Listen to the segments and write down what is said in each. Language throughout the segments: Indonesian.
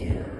aja.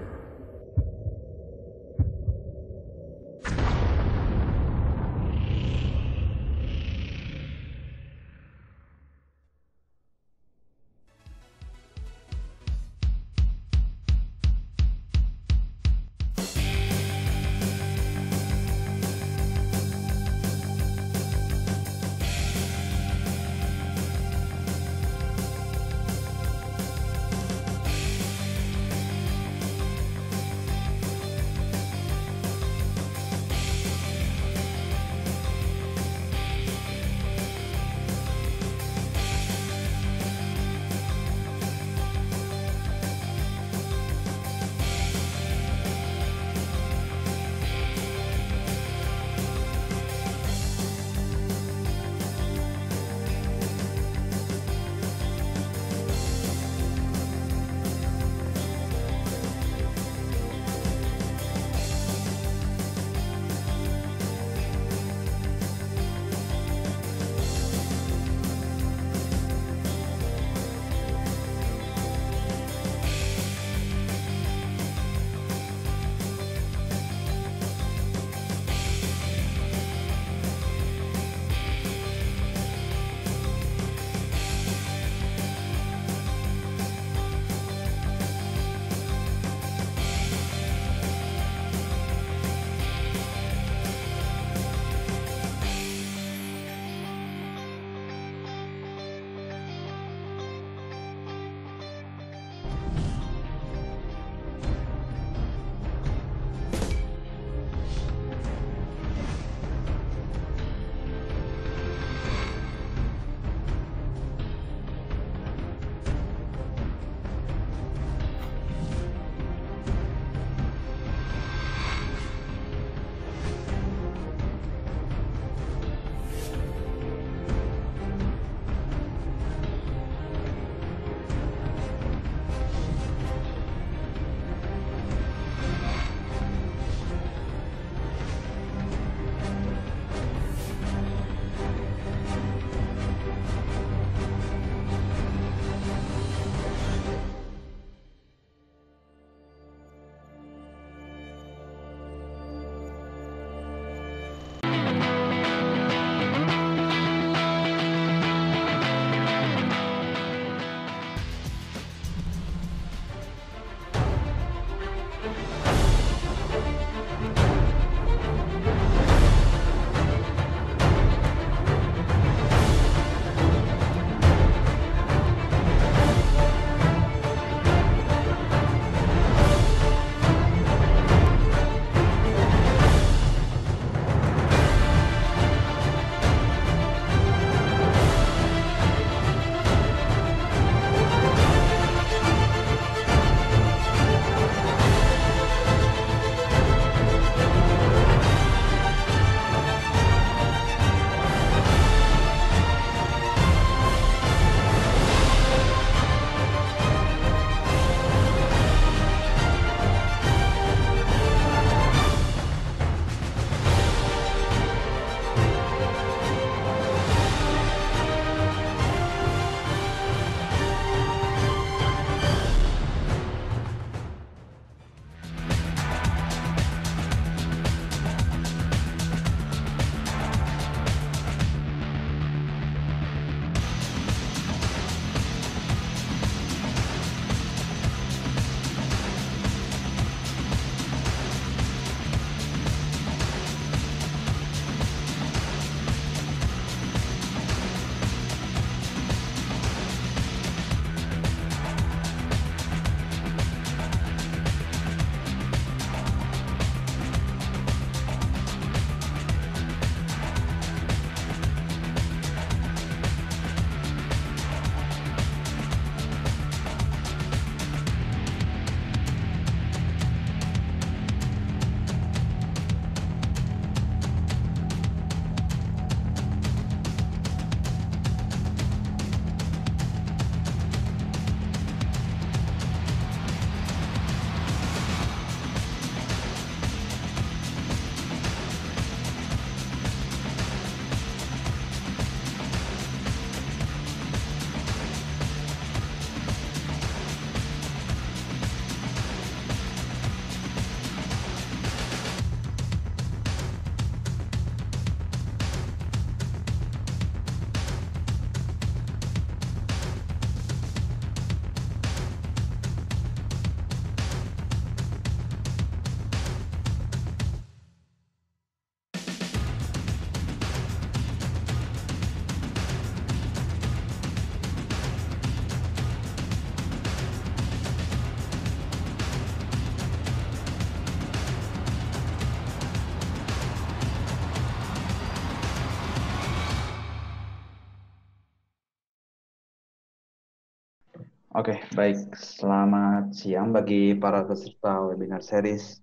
Oke, baik. Selamat siang bagi para peserta webinar series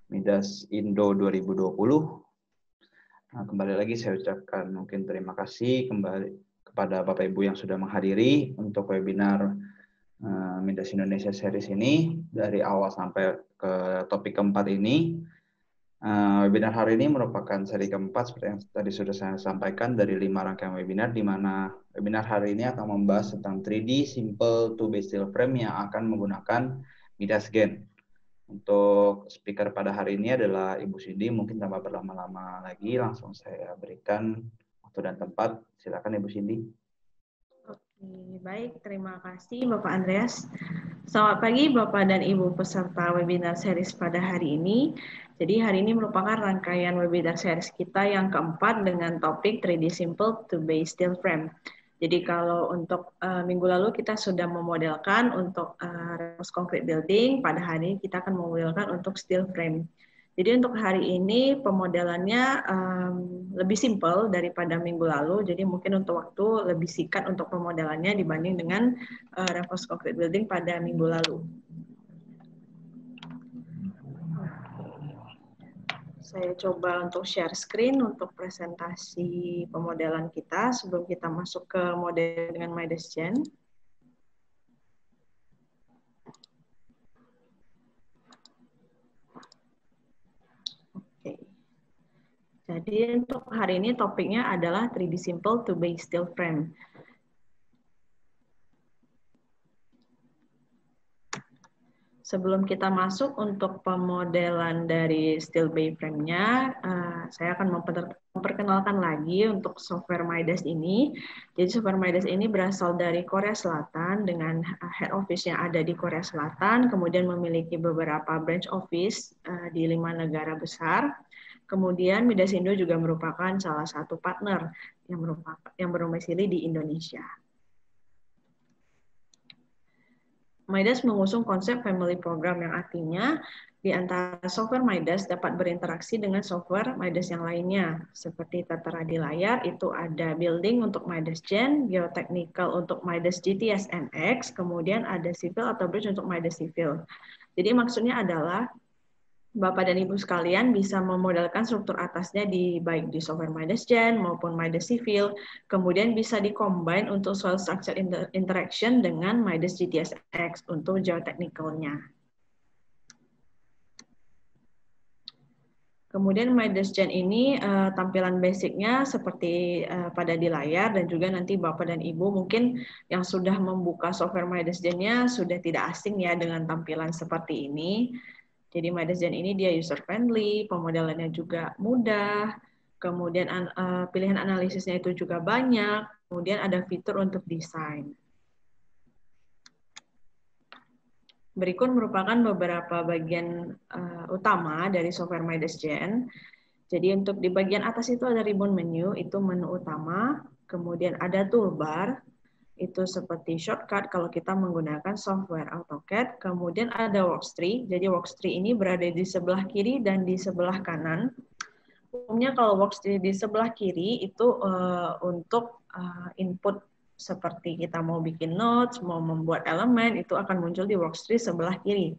Midas Indo 2020. Nah, kembali lagi saya ucapkan mungkin terima kasih kembali kepada Bapak Ibu yang sudah menghadiri untuk webinar Midas Indonesia series ini dari awal sampai ke topik keempat ini. Webinar hari ini merupakan seri keempat seperti yang tadi sudah saya sampaikan dari 5 rangkaian webinar, di mana webinar hari ini akan membahas tentang 3D Simple 2-Base Steel Frame yang akan menggunakan Midas Gen. Untuk speaker pada hari ini adalah Ibu Cindy. Mungkin tanpa berlama-lama lagi langsung saya berikan waktu dan tempat. Silakan Ibu Cindy. Oke, baik. Terima kasih Bapak Andreas. Selamat pagi Bapak dan Ibu peserta webinar series pada hari ini. Jadi hari ini merupakan rangkaian webinar series kita yang keempat dengan topik 3D Simple 2-Base Steel Frame. Jadi kalau untuk minggu lalu kita sudah memodelkan untuk reinforced concrete building, pada hari ini kita akan memodelkan untuk steel frame. Jadi untuk hari ini pemodelannya lebih simpel daripada minggu lalu. Jadi mungkin untuk waktu lebih singkat untuk pemodelannya dibanding dengan reinforced concrete building pada minggu lalu. Saya coba untuk share screen untuk presentasi pemodelan kita sebelum kita masuk ke model dengan Midas Gen. Jadi untuk hari ini topiknya adalah 3D Simple 2-Base Steel Frame. Sebelum kita masuk untuk pemodelan dari steel bay frame-nya, saya akan memperkenalkan lagi untuk software Midas ini. Jadi software Midas ini berasal dari Korea Selatan dengan head office yang ada di Korea Selatan, kemudian memiliki beberapa branch office di 5 negara besar. Kemudian Midas Indo juga merupakan salah satu partner yang berdomisili di Indonesia. Midas mengusung konsep family program yang artinya di antara software Midas dapat berinteraksi dengan software Midas yang lainnya. Seperti tertera di layar, itu ada building untuk Midas Gen, geotechnical untuk Midas GTS NX, kemudian ada civil atau bridge untuk Midas Civil. Jadi maksudnya adalah Bapak dan Ibu sekalian bisa memodelkan struktur atasnya baik di software Midas Gen maupun Midas Civil, kemudian bisa di-combine untuk soil structure interaction dengan Midas GTS-X untuk geotechnical-nya. Kemudian Midas Gen ini tampilan basicnya seperti pada di layar, dan juga nanti Bapak dan Ibu mungkin yang sudah membuka software Midas Gen-nya sudah tidak asing ya dengan tampilan seperti ini. Jadi Midas Gen ini dia user friendly, pemodelannya juga mudah, kemudian pilihan analisisnya itu juga banyak, kemudian ada fitur untuk desain. Berikut merupakan beberapa bagian utama dari software Midas Gen. Jadi untuk di bagian atas itu ada ribbon menu, itu menu utama, kemudian ada toolbar, itu seperti shortcut kalau kita menggunakan software AutoCAD. Kemudian ada worktree. Jadi worktree ini berada di sebelah kiri dan di sebelah kanan. Umumnya kalau worktree di sebelah kiri itu untuk input seperti kita mau bikin notes, mau membuat elemen, itu akan muncul di worktree sebelah kiri.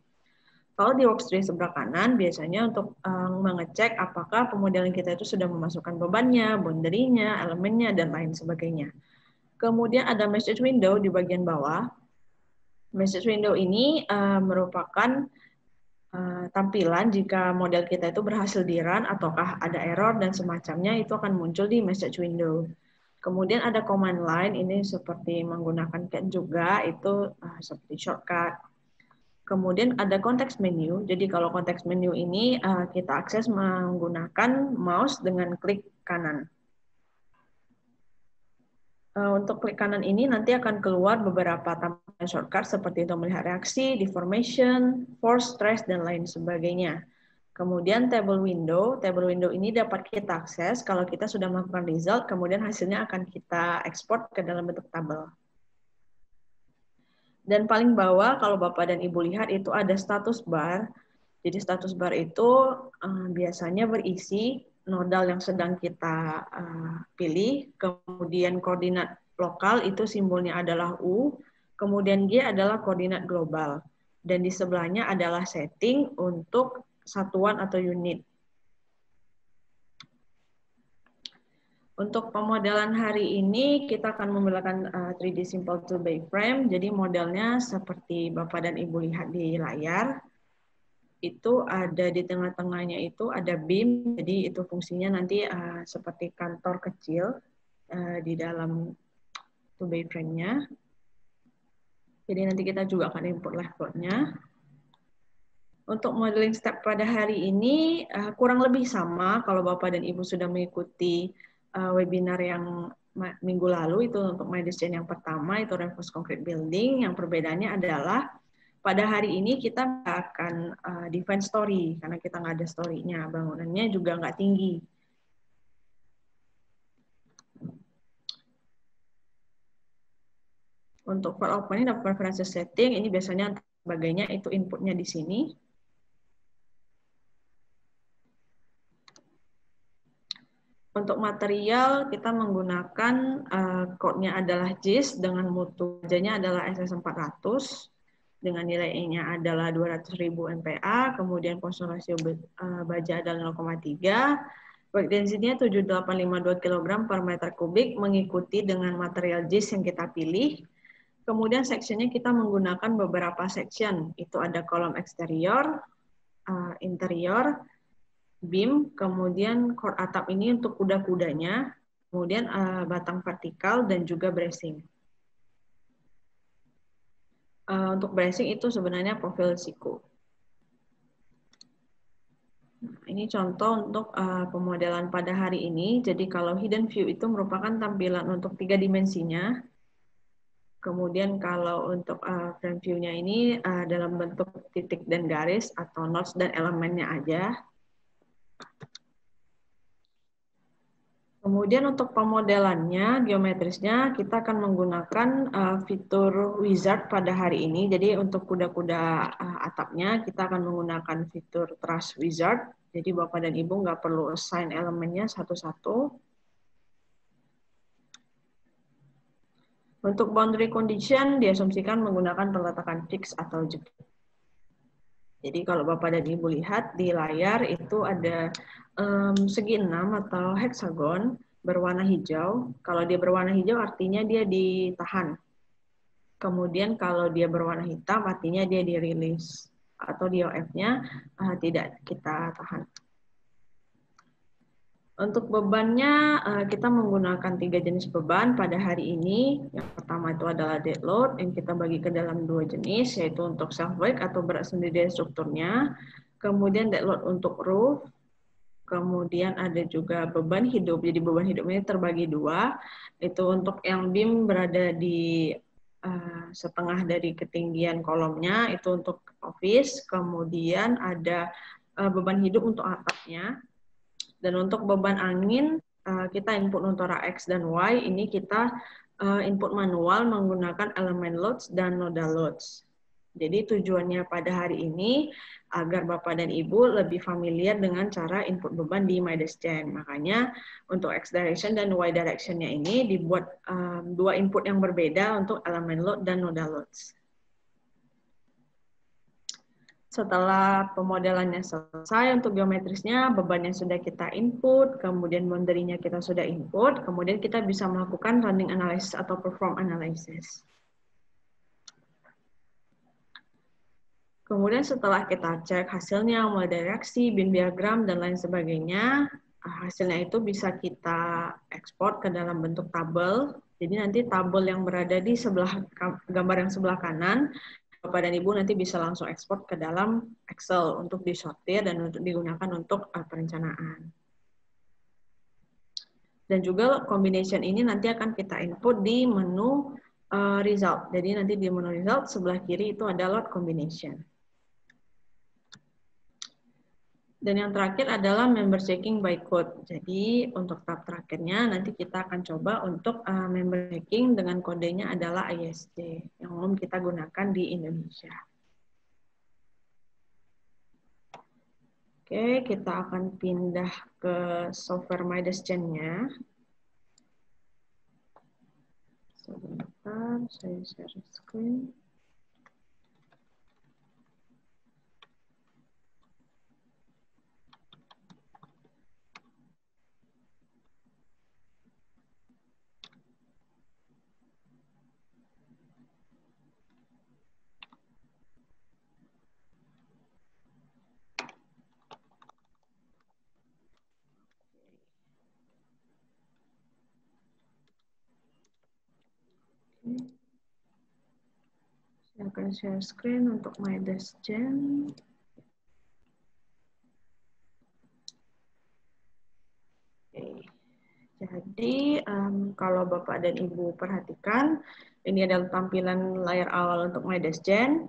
Kalau di worktree sebelah kanan, biasanya untuk mengecek apakah pemodelan kita itu sudah memasukkan bebannya, boundary-nya, elemennya, dan lain sebagainya. Kemudian ada message window di bagian bawah. Message window ini merupakan tampilan jika model kita itu berhasil di-run ataukah ada error dan semacamnya, itu akan muncul di message window. Kemudian ada command line, ini seperti menggunakan CAD juga, itu seperti shortcut. Kemudian ada context menu, jadi kalau context menu ini kita akses menggunakan mouse dengan klik kanan. Untuk klik kanan ini nanti akan keluar beberapa tampilan shortcut seperti untuk melihat reaksi, deformation, force, stress, dan lain sebagainya. Kemudian table window ini dapat kita akses kalau kita sudah melakukan result, kemudian hasilnya akan kita ekspor ke dalam bentuk tabel. Dan paling bawah kalau Bapak dan Ibu lihat itu ada status bar. Jadi status bar itu biasanya berisi nodal yang sedang kita pilih, kemudian koordinat lokal itu simbolnya adalah U, Kemudian G adalah koordinat global. Dan di sebelahnya adalah setting untuk satuan atau unit. Untuk pemodelan hari ini, kita akan menggunakan 3D Simple 2 Frame. Jadi modelnya seperti Bapak dan Ibu lihat di layar. Itu ada di tengah-tengahnya itu ada beam. Jadi itu fungsinya nanti seperti kantor kecil di dalam 2 frame-nya. Jadi nanti kita juga akan import liveboard-nya. Untuk modeling step pada hari ini kurang lebih sama kalau Bapak dan Ibu sudah mengikuti webinar yang minggu lalu itu untuk MyDesGen yang pertama itu reinforced concrete building. Yang perbedaannya adalah pada hari ini kita akan define story karena kita nggak ada story-nya, bangunannya juga nggak tinggi. Untuk for opening dan preference setting ini biasanya sebagainya itu inputnya di sini. Untuk material, kita menggunakan code-nya adalah JIS dengan mutu bajanya adalah SS400, dengan nilainya adalah 200.000 MPa, kemudian Poisson ratio baja adalah 0,3, work density-nya 7852 kg per meter kubik, mengikuti dengan material JIS yang kita pilih. Kemudian section-nya kita menggunakan beberapa section, itu ada kolom eksterior, interior, beam, kemudian core atap ini untuk kuda-kudanya, kemudian batang vertikal dan juga bracing. Untuk bracing itu sebenarnya profil siku. Nah, ini contoh untuk pemodelan pada hari ini. Jadi kalau hidden view itu merupakan tampilan untuk 3 dimensinya. Kemudian kalau untuk front view-nya ini dalam bentuk titik dan garis atau nodes dan elemennya aja. Kemudian untuk pemodelannya, geometrisnya, kita akan menggunakan fitur wizard pada hari ini. Jadi untuk kuda-kuda atapnya, kita akan menggunakan fitur truss wizard. Jadi Bapak dan Ibu nggak perlu assign elemennya satu-satu. Untuk boundary condition, diasumsikan menggunakan peletakan fix atau jepit. Jadi kalau Bapak dan Ibu lihat di layar itu ada segi 6 atau heksagon berwarna hijau. Kalau dia berwarna hijau artinya dia ditahan. Kemudian kalau dia berwarna hitam artinya dia dirilis. Atau DOF-nya tidak kita tahan. Untuk bebannya, kita menggunakan 3 jenis beban pada hari ini. Yang pertama itu adalah dead load, yang kita bagi ke dalam 2 jenis, yaitu untuk self weight atau berat sendiri dari strukturnya. Kemudian dead load untuk roof. Kemudian ada juga beban hidup. Jadi beban hidup ini terbagi 2. Itu untuk yang beam berada di setengah dari ketinggian kolomnya, itu untuk office. Kemudian ada beban hidup untuk atapnya. Dan untuk beban angin, kita input untuk X dan Y, ini kita input manual menggunakan elemen loads dan nodal loads. Jadi tujuannya pada hari ini, agar Bapak dan Ibu lebih familiar dengan cara input beban di MyDesGen. Makanya untuk X direction dan Y direction-nya ini dibuat 2 input yang berbeda untuk elemen load dan nodal loads. Setelah pemodelannya selesai, untuk geometrisnya, bebannya sudah kita input, kemudian boundary-nya kita sudah input, kemudian kita bisa melakukan running analysis atau perform analysis. Kemudian setelah kita cek hasilnya, mulai dari reaksi, beam diagram, dan lain sebagainya, hasilnya itu bisa kita ekspor ke dalam bentuk tabel. Jadi nanti tabel yang berada di sebelah gambar yang sebelah kanan, Bapak dan Ibu nanti bisa langsung ekspor ke dalam Excel untuk disortir dan untuk digunakan untuk perencanaan. Dan juga combination ini nanti akan kita input di menu result. Jadi nanti di menu result sebelah kiri itu ada load combination. Dan yang terakhir adalah member checking by code. Jadi untuk tahap terakhirnya nanti kita akan coba untuk member checking dengan kodenya adalah ISC yang umum kita gunakan di Indonesia. Oke, kita akan pindah ke software MyDesGen-nya. Sebentar. Sebentar, saya share screen. Saya akan share screen untuk MyDeskGen. Oke. Jadi, kalau Bapak dan Ibu perhatikan, ini adalah tampilan layar awal untuk MyDeskGen.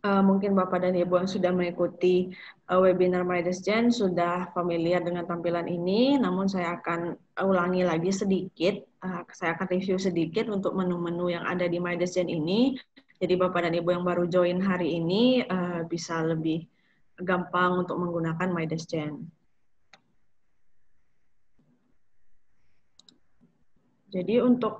Mungkin Bapak dan Ibu yang sudah mengikuti webinar MyDeskGen sudah familiar dengan tampilan ini, namun saya akan ulangi lagi sedikit. Saya akan review sedikit untuk menu-menu yang ada di MyDeskGen ini. Jadi Bapak dan Ibu yang baru join hari ini bisa lebih gampang untuk menggunakan MyDeskGen. Jadi untuk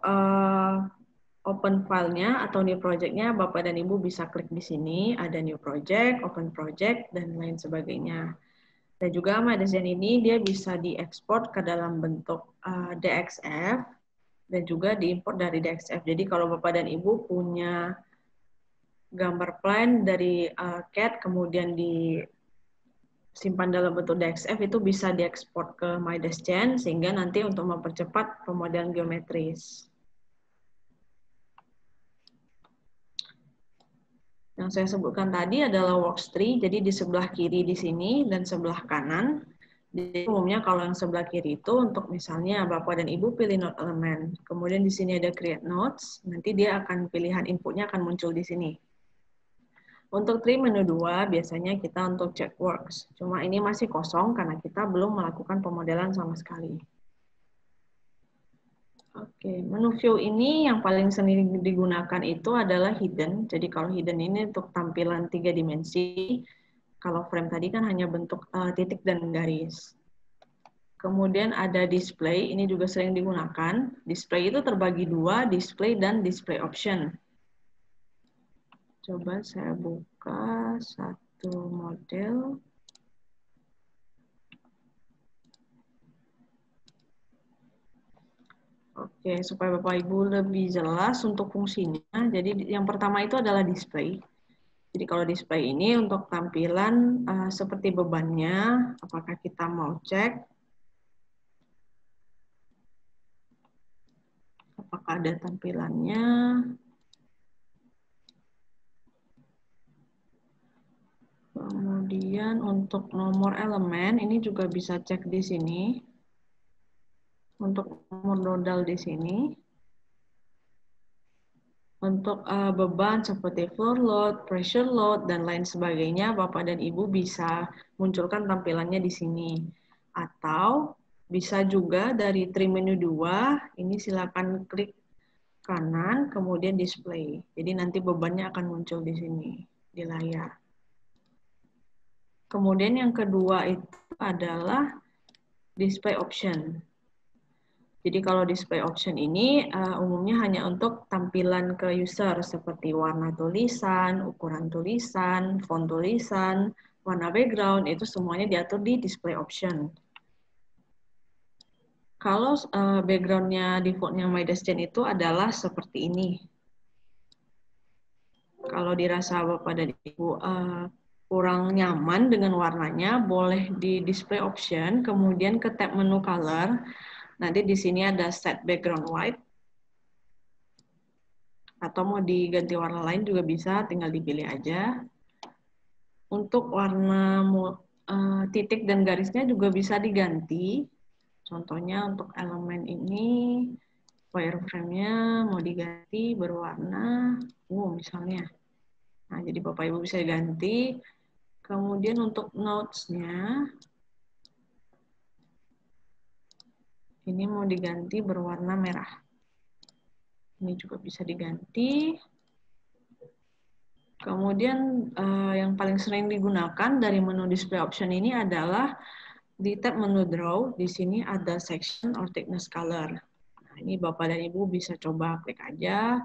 open filenya atau new project-nya, Bapak dan Ibu bisa klik di sini, ada new project, open project, dan lain sebagainya. Dan juga MyDeskGen ini dia bisa diekspor ke dalam bentuk DXF, dan juga diimport dari DXF. Jadi kalau Bapak dan Ibu punya gambar plan dari CAD, kemudian disimpan dalam bentuk DXF, itu bisa diekspor ke MyDeskGen, sehingga nanti untuk mempercepat pemodelan geometris. Yang saya sebutkan tadi adalah worktree, jadi di sebelah kiri di sini dan sebelah kanan. Jadi umumnya kalau yang sebelah kiri itu untuk misalnya Bapak dan Ibu pilih node elemen. Kemudian di sini ada create nodes, nanti dia akan pilihan inputnya akan muncul di sini. Untuk tree menu 2 biasanya kita untuk check works. Cuma ini masih kosong karena kita belum melakukan pemodelan sama sekali. Oke, menu view ini yang paling sering digunakan itu adalah hidden. Jadi kalau hidden ini untuk tampilan 3 dimensi. Kalau frame tadi kan hanya bentuk titik dan garis. Kemudian ada display, ini juga sering digunakan. Display itu terbagi dua, display dan display option. Coba saya buka satu model. Oke, supaya Bapak Ibu lebih jelas untuk fungsinya. Jadi yang pertama itu adalah display. Jadi kalau display ini untuk tampilan seperti bebannya, apakah kita mau cek apakah ada tampilannya. Kemudian untuk nomor elemen ini juga bisa cek di sini. Untuk nomor nodal di sini. Untuk beban seperti floor load, pressure load, dan lain sebagainya, Bapak dan Ibu bisa munculkan tampilannya di sini. Atau bisa juga dari tree menu 2, ini silakan klik kanan, kemudian display. Jadi nanti bebannya akan muncul di sini, di layar. Kemudian yang kedua itu adalah display option. Jadi kalau display option ini umumnya hanya untuk tampilan ke user seperti warna tulisan, ukuran tulisan, font tulisan, warna background, itu semuanya diatur di display option. Kalau background-nya default-nya MyDeskGen itu adalah seperti ini. Kalau dirasa Bapak dan Ibu kurang nyaman dengan warnanya, boleh di display option, kemudian ke tab menu color. Nanti di sini ada set background white. Atau mau diganti warna lain juga bisa, tinggal dipilih aja. Untuk warna titik dan garisnya juga bisa diganti. Contohnya untuk elemen ini, wireframe-nya mau diganti berwarna ungu misalnya. Nah, jadi Bapak Ibu bisa ganti. Kemudian untuk notes-nya, ini mau diganti berwarna merah. Ini juga bisa diganti. Kemudian yang paling sering digunakan dari menu display option ini adalah di tab menu draw. Di sini ada section or thickness color. Nah, Ini Bapak dan Ibu bisa coba klik aja,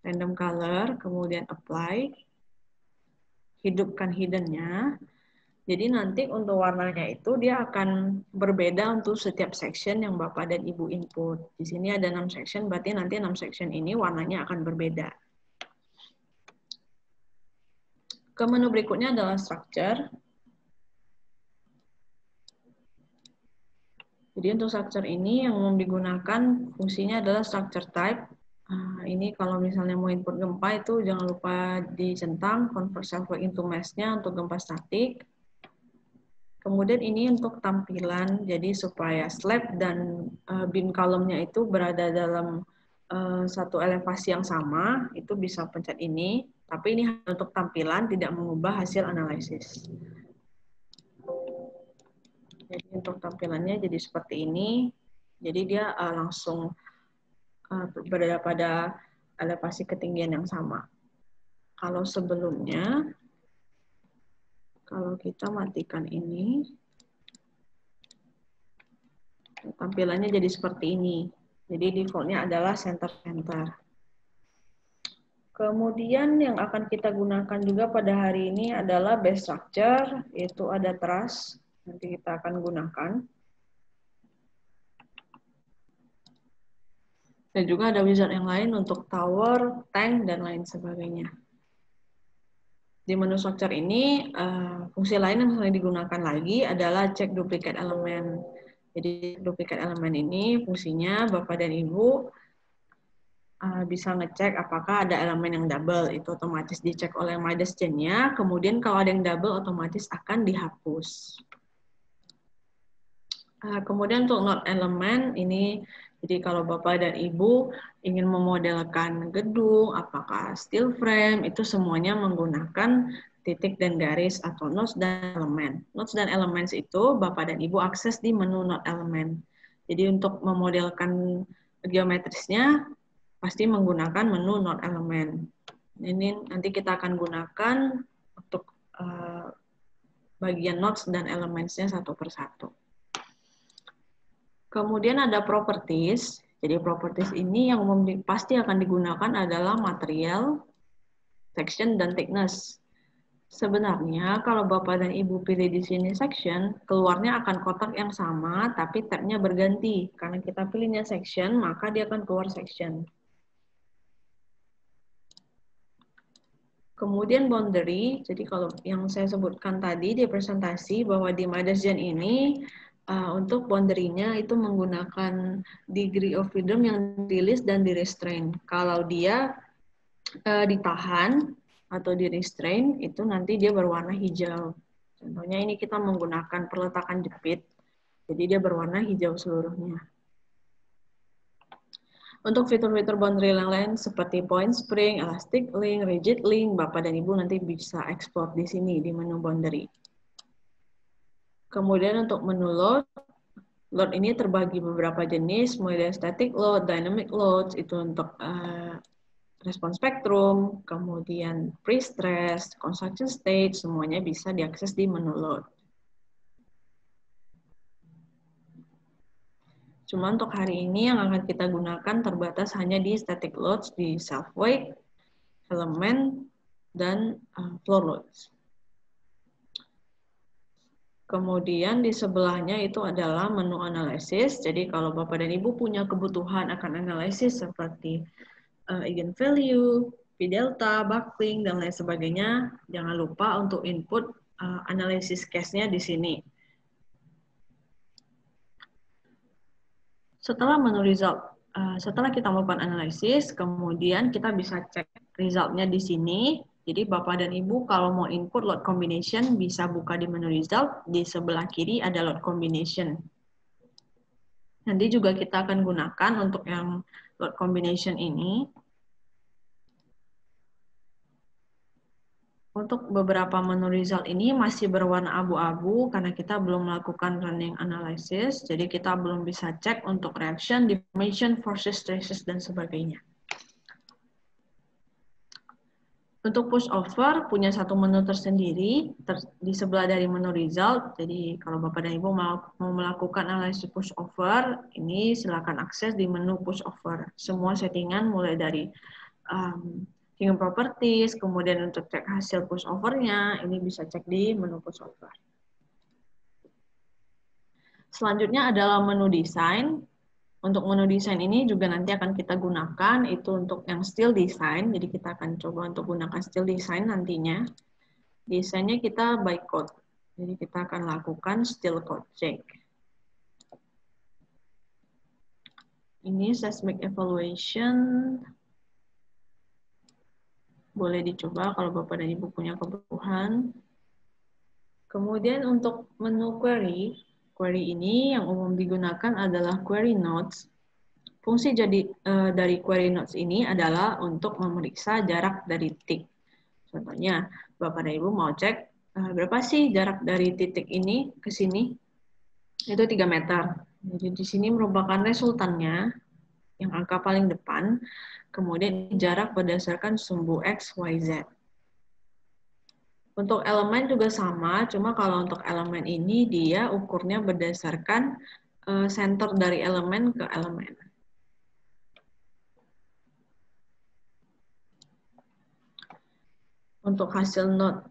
random color, kemudian apply, hidupkan hidden-nya. Jadi nanti untuk warnanya itu dia akan berbeda untuk setiap section yang Bapak dan Ibu input. Di sini ada 6 section, berarti nanti 6 section ini warnanya akan berbeda. Ke menu berikutnya adalah structure. Jadi untuk structure ini yang mau digunakan fungsinya adalah structure type. Ini kalau misalnya mau input gempa itu jangan lupa dicentang convert self-work into mesh-nya untuk gempa statik. Kemudian ini untuk tampilan, jadi supaya slab dan beam column-nya itu berada dalam satu elevasi yang sama, itu bisa pencet ini. Tapi ini untuk tampilan, tidak mengubah hasil analisis. Jadi untuk tampilannya jadi seperti ini. Jadi dia langsung berada pada elevasi ketinggian yang sama. Kalau sebelumnya, kalau kita matikan ini, tampilannya jadi seperti ini. Jadi defaultnya adalah center-center. Kemudian yang akan kita gunakan juga pada hari ini adalah base structure, yaitu ada truss. Nanti kita akan gunakan. Dan juga ada wizard yang lain untuk tower, tank, dan lain sebagainya. Di menu structure ini, fungsi lain yang sering digunakan lagi adalah cek duplicate elemen. Jadi duplicate elemen ini fungsinya Bapak dan Ibu bisa ngecek apakah ada elemen yang double. Itu otomatis dicek oleh Midas chain-nya. Kemudian kalau ada yang double, otomatis akan dihapus. Kemudian untuk node elemen ini, jadi kalau Bapak dan Ibu ingin memodelkan gedung, apakah steel frame, itu semuanya menggunakan titik dan garis atau nodes dan elemen. Nodes dan elements itu Bapak dan Ibu akses di menu node elemen. Jadi untuk memodelkan geometrisnya pasti menggunakan menu node elemen. Ini nanti kita akan gunakan untuk bagian nodes dan elementsnya satu persatu. Kemudian ada properties. Jadi properties ini yang pasti akan digunakan adalah material, section, dan thickness. Sebenarnya kalau Bapak dan Ibu pilih di sini section, keluarnya akan kotak yang sama, tapi tabnya berganti. Karena kita pilihnya section, maka dia akan keluar section. Kemudian boundary, jadi kalau yang saya sebutkan tadi di presentasi bahwa di Midas Gen ini untuk boundary-nya itu menggunakan degree of freedom yang di-release dan di-restrain. Kalau dia ditahan atau di-restrain, itu nanti dia berwarna hijau. Contohnya ini kita menggunakan perletakan jepit, jadi dia berwarna hijau seluruhnya. Untuk fitur-fitur boundary yang lain seperti point spring, elastic link, rigid link, Bapak dan Ibu nanti bisa ekspor di sini di menu boundary. Kemudian untuk menu load, load ini terbagi beberapa jenis, mulai dari static load, dynamic loads, itu untuk respon spektrum, kemudian pre-stress, construction stage, semuanya bisa diakses di menu load. Cuma untuk hari ini yang akan kita gunakan terbatas hanya di static loads, di self weight, elemen, dan floor loads. Kemudian di sebelahnya itu adalah menu analisis. Jadi kalau Bapak dan Ibu punya kebutuhan akan analisis seperti eigenvalue, P delta, buckling, dan lain sebagainya, jangan lupa untuk input analisis case-nya di sini. Setelah menu result, setelah kita melakukan analisis, kemudian kita bisa cek result-nya di sini. Jadi Bapak dan Ibu kalau mau input load combination bisa buka di menu result, di sebelah kiri ada load combination. Nanti juga kita akan gunakan untuk yang load combination ini. Untuk beberapa menu result ini masih berwarna abu-abu karena kita belum melakukan running analysis, jadi kita belum bisa cek untuk reaction, deformation, forces, stresses, dan sebagainya. Untuk push over punya satu menu tersendiri di sebelah dari menu result. Jadi kalau Bapak dan Ibu mau melakukan analisis push over, ini silakan akses di menu push over. Semua settingan mulai dari Kingdom Properties, kemudian untuk cek hasil push over-nya, ini bisa cek di menu push over. Selanjutnya adalah menu desain. Untuk menu desain ini juga nanti akan kita gunakan, itu untuk yang still design, jadi kita akan coba untuk gunakan still design nantinya. Desainnya kita by code, jadi kita akan lakukan still code check. Ini seismic evaluation, boleh dicoba kalau Bapak dan Ibu punya kebutuhan. Kemudian untuk menu query, query ini yang umum digunakan adalah query nodes. Fungsi dari query nodes ini adalah untuk memeriksa jarak dari titik. Contohnya, Bapak dan Ibu mau cek berapa sih jarak dari titik ini ke sini? Itu 3 meter. Jadi di sini merupakan resultannya, yang angka paling depan, kemudian jarak berdasarkan sumbu X, Y, Z. Untuk elemen juga sama, cuma kalau untuk elemen ini dia ukurnya berdasarkan center dari elemen ke elemen. Untuk hasil node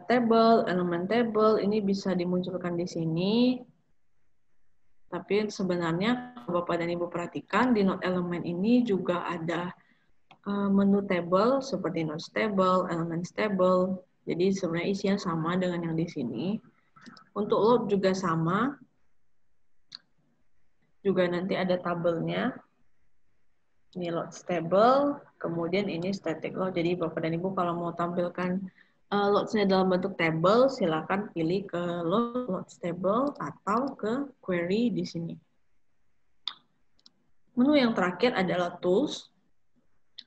table, elemen table, ini bisa dimunculkan di sini. Tapi sebenarnya kalau Bapak dan Ibu perhatikan, di node elemen ini juga ada menu table, seperti node table, elements table. Jadi sebenarnya isinya sama dengan yang di sini. Untuk load juga sama. Juga nanti ada tabelnya. Ini load stable, kemudian ini static load. Jadi Bapak dan Ibu kalau mau tampilkan loads-nya dalam bentuk table, silakan pilih ke load stable atau ke query di sini. Menu yang terakhir adalah tools.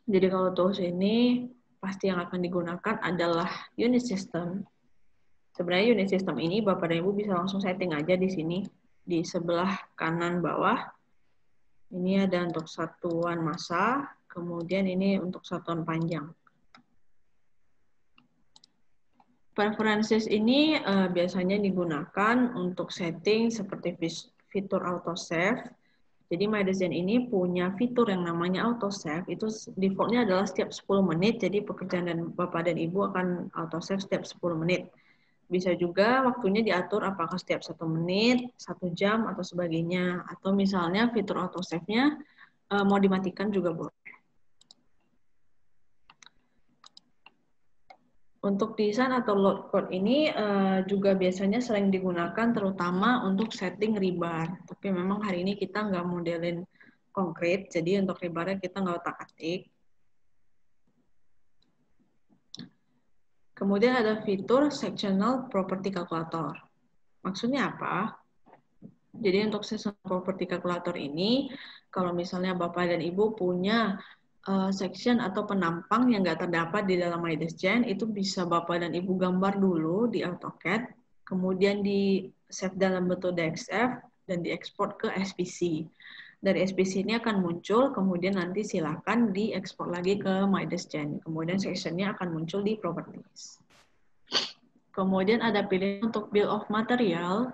Jadi kalau tools ini pasti yang akan digunakan adalah unit system. Sebenarnya unit system ini Bapak dan Ibu bisa langsung setting aja di sini, di sebelah kanan bawah. Ini ada untuk satuan massa, kemudian ini untuk satuan panjang. Preferences ini biasanya digunakan untuk setting seperti fitur autosave. Jadi MyDesign ini punya fitur yang namanya autosave, itu defaultnya adalah setiap 10 menit, jadi pekerjaan dan Bapak dan Ibu akan autosave setiap 10 menit. Bisa juga waktunya diatur apakah setiap 1 menit, 1 jam, atau sebagainya. Atau misalnya fitur autosave-nya mau dimatikan juga boleh. Untuk desain atau load code ini juga biasanya sering digunakan terutama untuk setting rebar. Tapi memang hari ini kita nggak modelin konkret, jadi untuk rebarnya kita nggak otak-atik. Kemudian ada fitur sectional property calculator. Maksudnya apa? Jadi untuk sectional property calculator ini, kalau misalnya Bapak dan Ibu punya section atau penampang yang nggak terdapat di dalam MyDesign, itu bisa Bapak dan Ibu gambar dulu di AutoCAD, kemudian di save dalam bentuk DXF, dan diekspor ke SPC. Dari SPC ini akan muncul, kemudian nanti silakan diekspor lagi ke MyDesign. Kemudian sectionnya akan muncul di Properties. Kemudian ada pilihan untuk Bill of Material.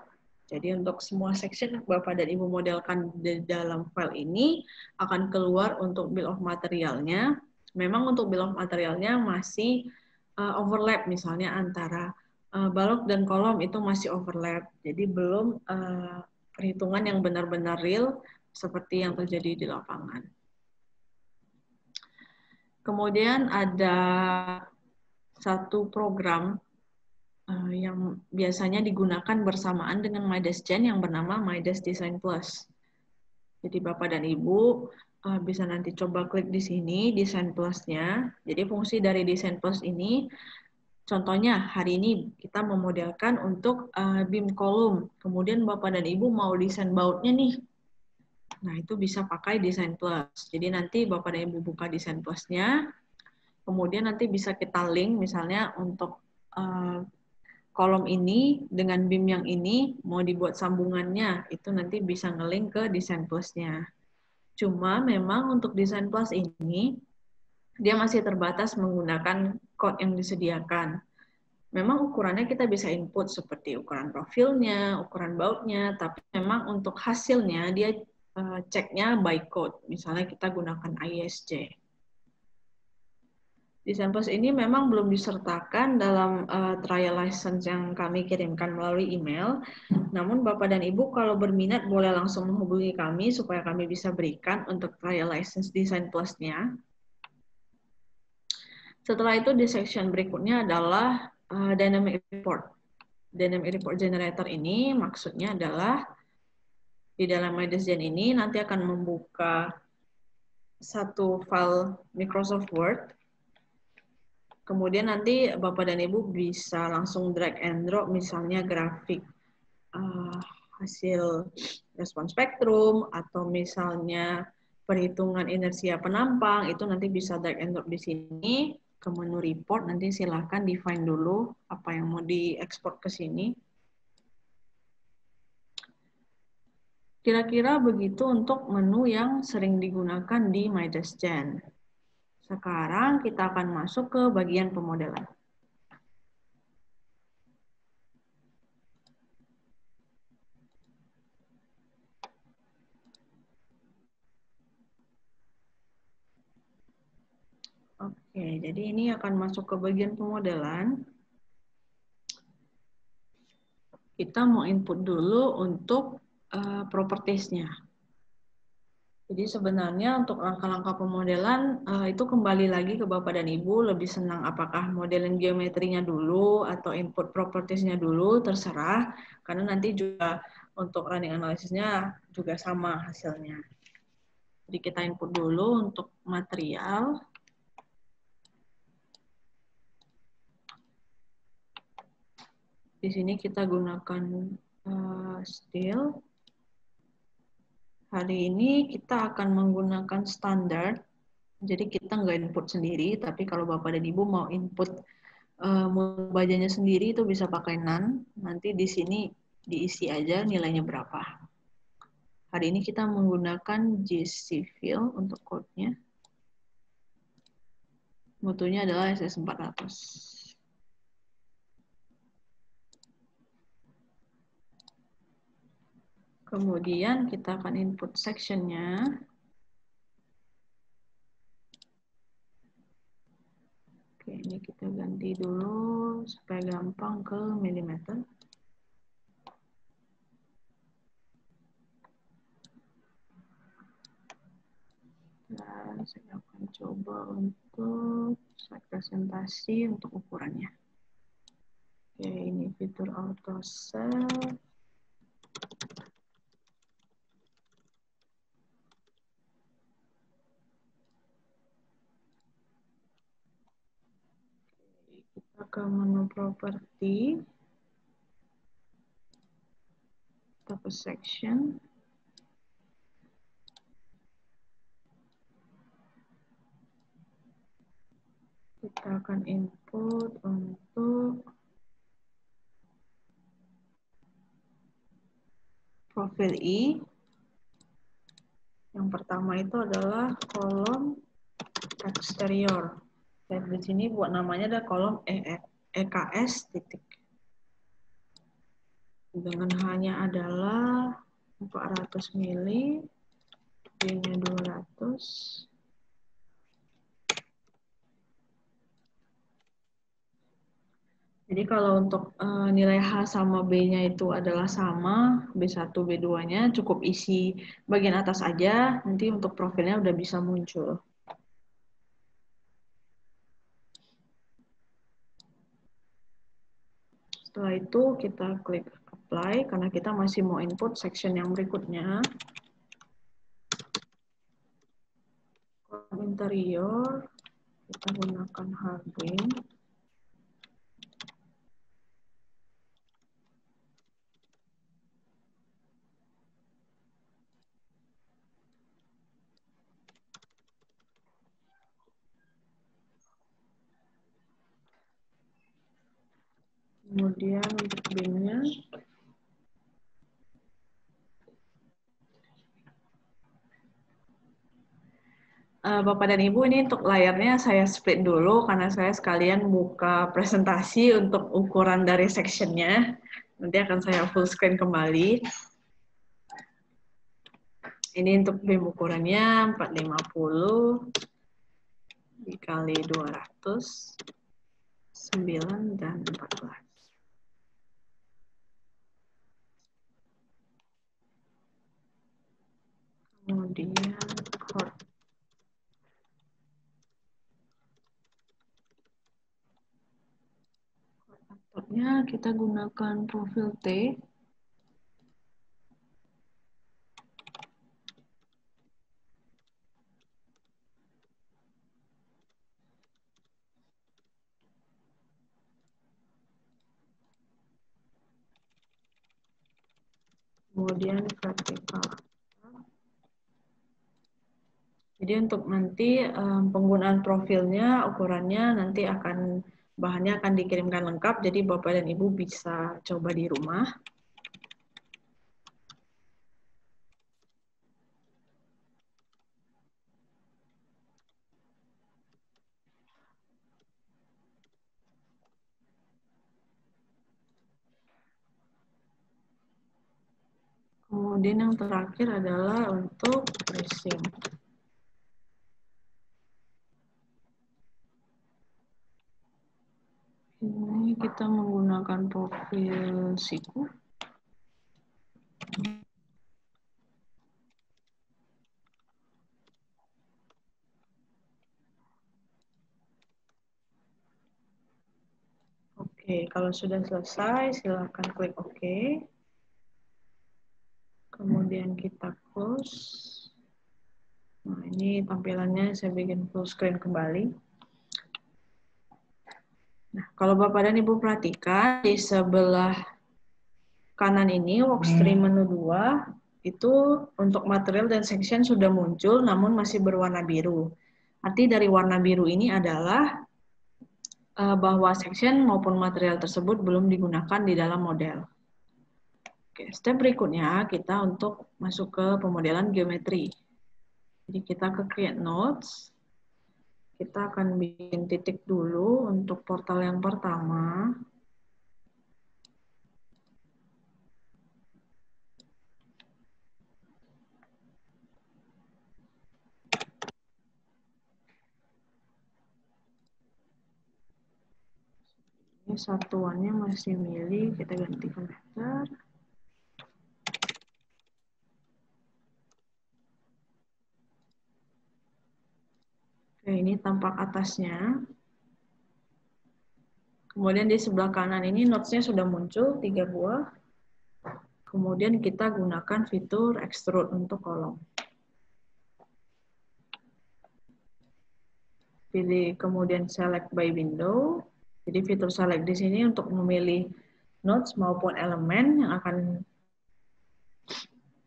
Jadi untuk semua section yang Bapak dan Ibu modelkan di dalam file ini akan keluar untuk bill of materialnya. Memang untuk bill of materialnya masih overlap, misalnya antara balok dan kolom itu masih overlap. Jadi belum perhitungan yang benar-benar real seperti yang terjadi di lapangan. Kemudian ada satu program yang biasanya digunakan bersamaan dengan MyDesign yang bernama MyDesign Plus. Jadi Bapak dan Ibu bisa nanti coba klik di sini, Design Plus-nya. Jadi fungsi dari Design Plus ini, contohnya hari ini kita memodelkan untuk beam kolom. Kemudian Bapak dan Ibu mau desain bautnya nih. Nah itu bisa pakai Design Plus. Jadi nanti Bapak dan Ibu buka Design Plus-nya, kemudian nanti bisa kita link misalnya untuk kolom ini dengan beam yang ini mau dibuat sambungannya, itu nanti bisa nge-link ke Design Plus-nya. Cuma memang untuk Design Plus ini dia masih terbatas menggunakan code yang disediakan. Memang ukurannya kita bisa input seperti ukuran profilnya, ukuran bautnya, tapi memang untuk hasilnya dia ceknya by code. Misalnya kita gunakan ISJ. Desain Plus ini memang belum disertakan dalam trial license yang kami kirimkan melalui email. Namun Bapak dan Ibu kalau berminat boleh langsung menghubungi kami supaya kami bisa berikan untuk trial license Desain Plus-nya. Setelah itu di section berikutnya adalah Dynamic Report. Dynamic Report Generator ini maksudnya adalah di dalam MyDesGen ini nanti akan membuka satu file Microsoft Word. Kemudian nanti Bapak dan Ibu bisa langsung drag and drop misalnya grafik hasil respon spektrum atau misalnya perhitungan inersia penampang, itu nanti bisa drag and drop di sini ke menu report. Nanti silakan define dulu apa yang mau diekspor ke sini. Kira-kira begitu untuk menu yang sering digunakan di MyDesGen. Sekarang kita akan masuk ke bagian pemodelan. Oke, jadi ini akan masuk ke bagian pemodelan. Kita mau input dulu untuk properties-nya. Jadi sebenarnya untuk langkah-langkah pemodelan itu kembali lagi ke Bapak dan Ibu, lebih senang apakah modeling geometrinya dulu atau input properties-nya dulu, terserah. Karena nanti juga untuk running analysis-nya juga sama hasilnya. Jadi kita input dulu untuk material. Di sini kita gunakan steel. Hari ini kita akan menggunakan standar. Jadi kita nggak input sendiri, tapi kalau Bapak dan Ibu mau input bajanya sendiri itu bisa pakai none. Nanti di sini diisi aja nilainya berapa. Hari ini kita menggunakan GC Fill untuk code-nya. Mutunya adalah SS400. Kemudian kita akan input section-nya. Oke, ini kita ganti dulu supaya gampang ke milimeter. Dan saya akan coba untuk slide presentasi untuk ukurannya. Oke, ini fitur auto save. Kita ke menu property, kita ke section, kita akan input untuk profil I. Yang pertama itu adalah kolom eksterior. Dan di sini buat namanya ada kolom EKS titik. Dengan hanya adalah 400 mili, B-nya 200. Jadi kalau untuk nilai H sama B-nya itu adalah sama, B1, B2-nya cukup isi bagian atas aja, nanti untuk profilnya udah bisa muncul. Setelah itu kita klik apply, karena kita masih mau input section yang berikutnya. Kolom interior, kita gunakan hardware. Kemudian untuk bin-nya, Bapak dan Ibu, ini untuk layarnya saya split dulu karena saya sekalian buka presentasi untuk ukuran dari sectionnya. Nanti akan saya full screen kembali. Ini untuk BIM ukurannya 450 dikali 200, 9 dan 14. Kemudian koordinatnya kita gunakan profil T. Kemudian vertikal. Jadi untuk nanti penggunaan profilnya, ukurannya nanti bahannya akan dikirimkan lengkap, jadi Bapak dan Ibu bisa coba di rumah. Kemudian yang terakhir adalah untuk tracing. Ini kita menggunakan profil siku. Oke, kalau sudah selesai, silakan klik OK. Kemudian kita close. Nah, ini tampilannya saya bikin full screen kembali. Nah, kalau Bapak dan Ibu perhatikan, di sebelah kanan ini, workstream menu 2, itu untuk material dan section sudah muncul, namun masih berwarna biru. Arti dari warna biru ini adalah bahwa section maupun material tersebut belum digunakan di dalam model. Oke, step berikutnya kita untuk masuk ke pemodelan geometri. Jadi kita ke create nodes. Kita akan bikin titik dulu untuk portal yang pertama. Ini satuannya masih mili, kita ganti ke meter. Oke, ini tampak atasnya. Kemudian di sebelah kanan ini nodes-nya sudah muncul, 3 buah. Kemudian kita gunakan fitur extrude untuk kolom. Pilih kemudian select by window. Jadi fitur select di sini untuk memilih nodes maupun elemen yang akan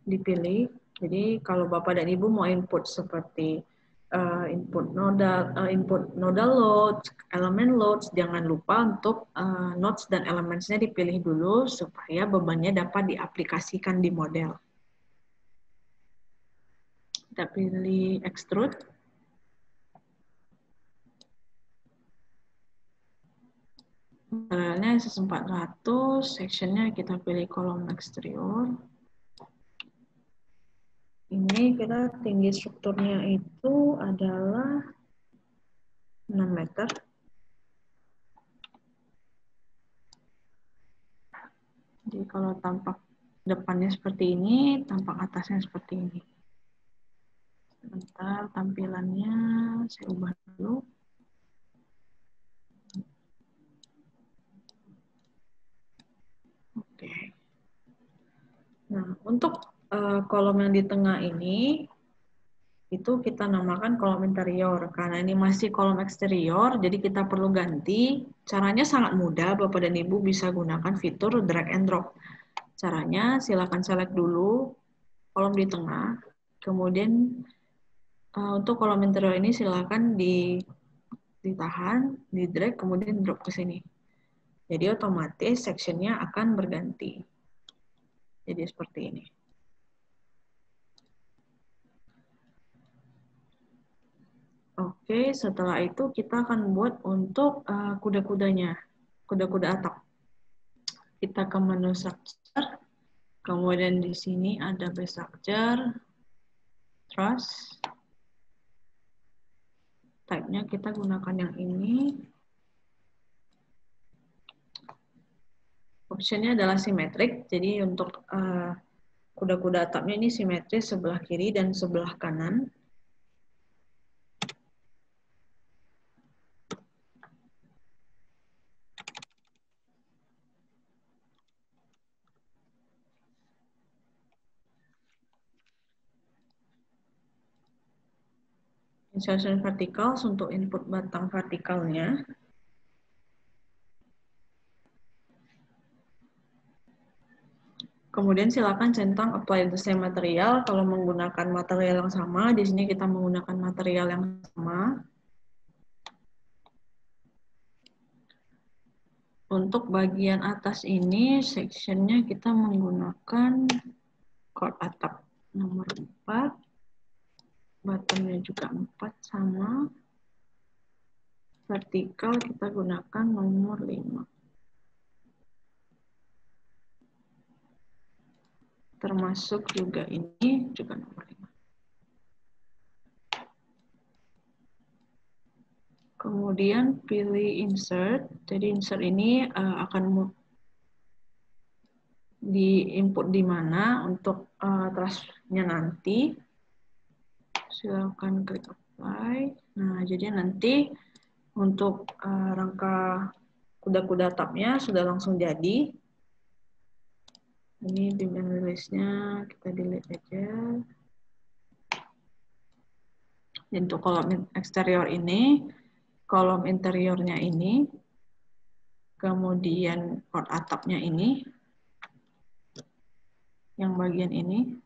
dipilih. Jadi kalau Bapak dan Ibu mau input seperti input nodal loads, elemen loads, jangan lupa untuk nodes dan elemennya dipilih dulu supaya bebannya dapat diaplikasikan di model. Kita pilih extrude. Materialnya SS400, sectionnya kita pilih kolom eksterior. Ini kita tinggi strukturnya itu adalah 6 meter. Jadi kalau tampak depannya seperti ini, tampak atasnya seperti ini. Sebentar, tampilannya saya ubah dulu. Oke. Nah, untuk kolom yang di tengah ini, itu kita namakan kolom interior. Karena ini masih kolom eksterior, jadi kita perlu ganti. Caranya sangat mudah, Bapak dan Ibu bisa gunakan fitur drag and drop. Caranya, silakan select dulu kolom di tengah. Kemudian, untuk kolom interior ini silakan ditahan, di drag, kemudian drop ke sini. Jadi otomatis sectionnya akan berganti. Jadi seperti ini. Oke, setelah itu kita akan buat untuk kuda-kudanya, kuda-kuda atap. Kita ke menu structure, kemudian di sini ada base structure, truss. Type-nya kita gunakan yang ini. Optionnya adalah simetrik, jadi untuk kuda-kuda atapnya ini simetris sebelah kiri dan sebelah kanan. Insertion verticals untuk input batang vertikalnya. Kemudian silakan centang apply the same material. Kalau menggunakan material yang sama, di sini kita menggunakan material yang sama. Untuk bagian atas ini, sectionnya kita menggunakan chord atap nomor 4. Bottomnya juga 4 sama. Vertikal kita gunakan nomor 5. Termasuk juga ini juga nomor 5. Kemudian pilih insert. Jadi insert ini akan di input di mana untuk truss-nya nanti. Silakan klik apply. Nah, jadi nanti untuk rangka kuda-kuda atapnya sudah langsung jadi. Ini di release-nya kita delete aja. Untuk kolom eksterior ini, kolom interiornya ini, kemudian chord atapnya ini, yang bagian ini,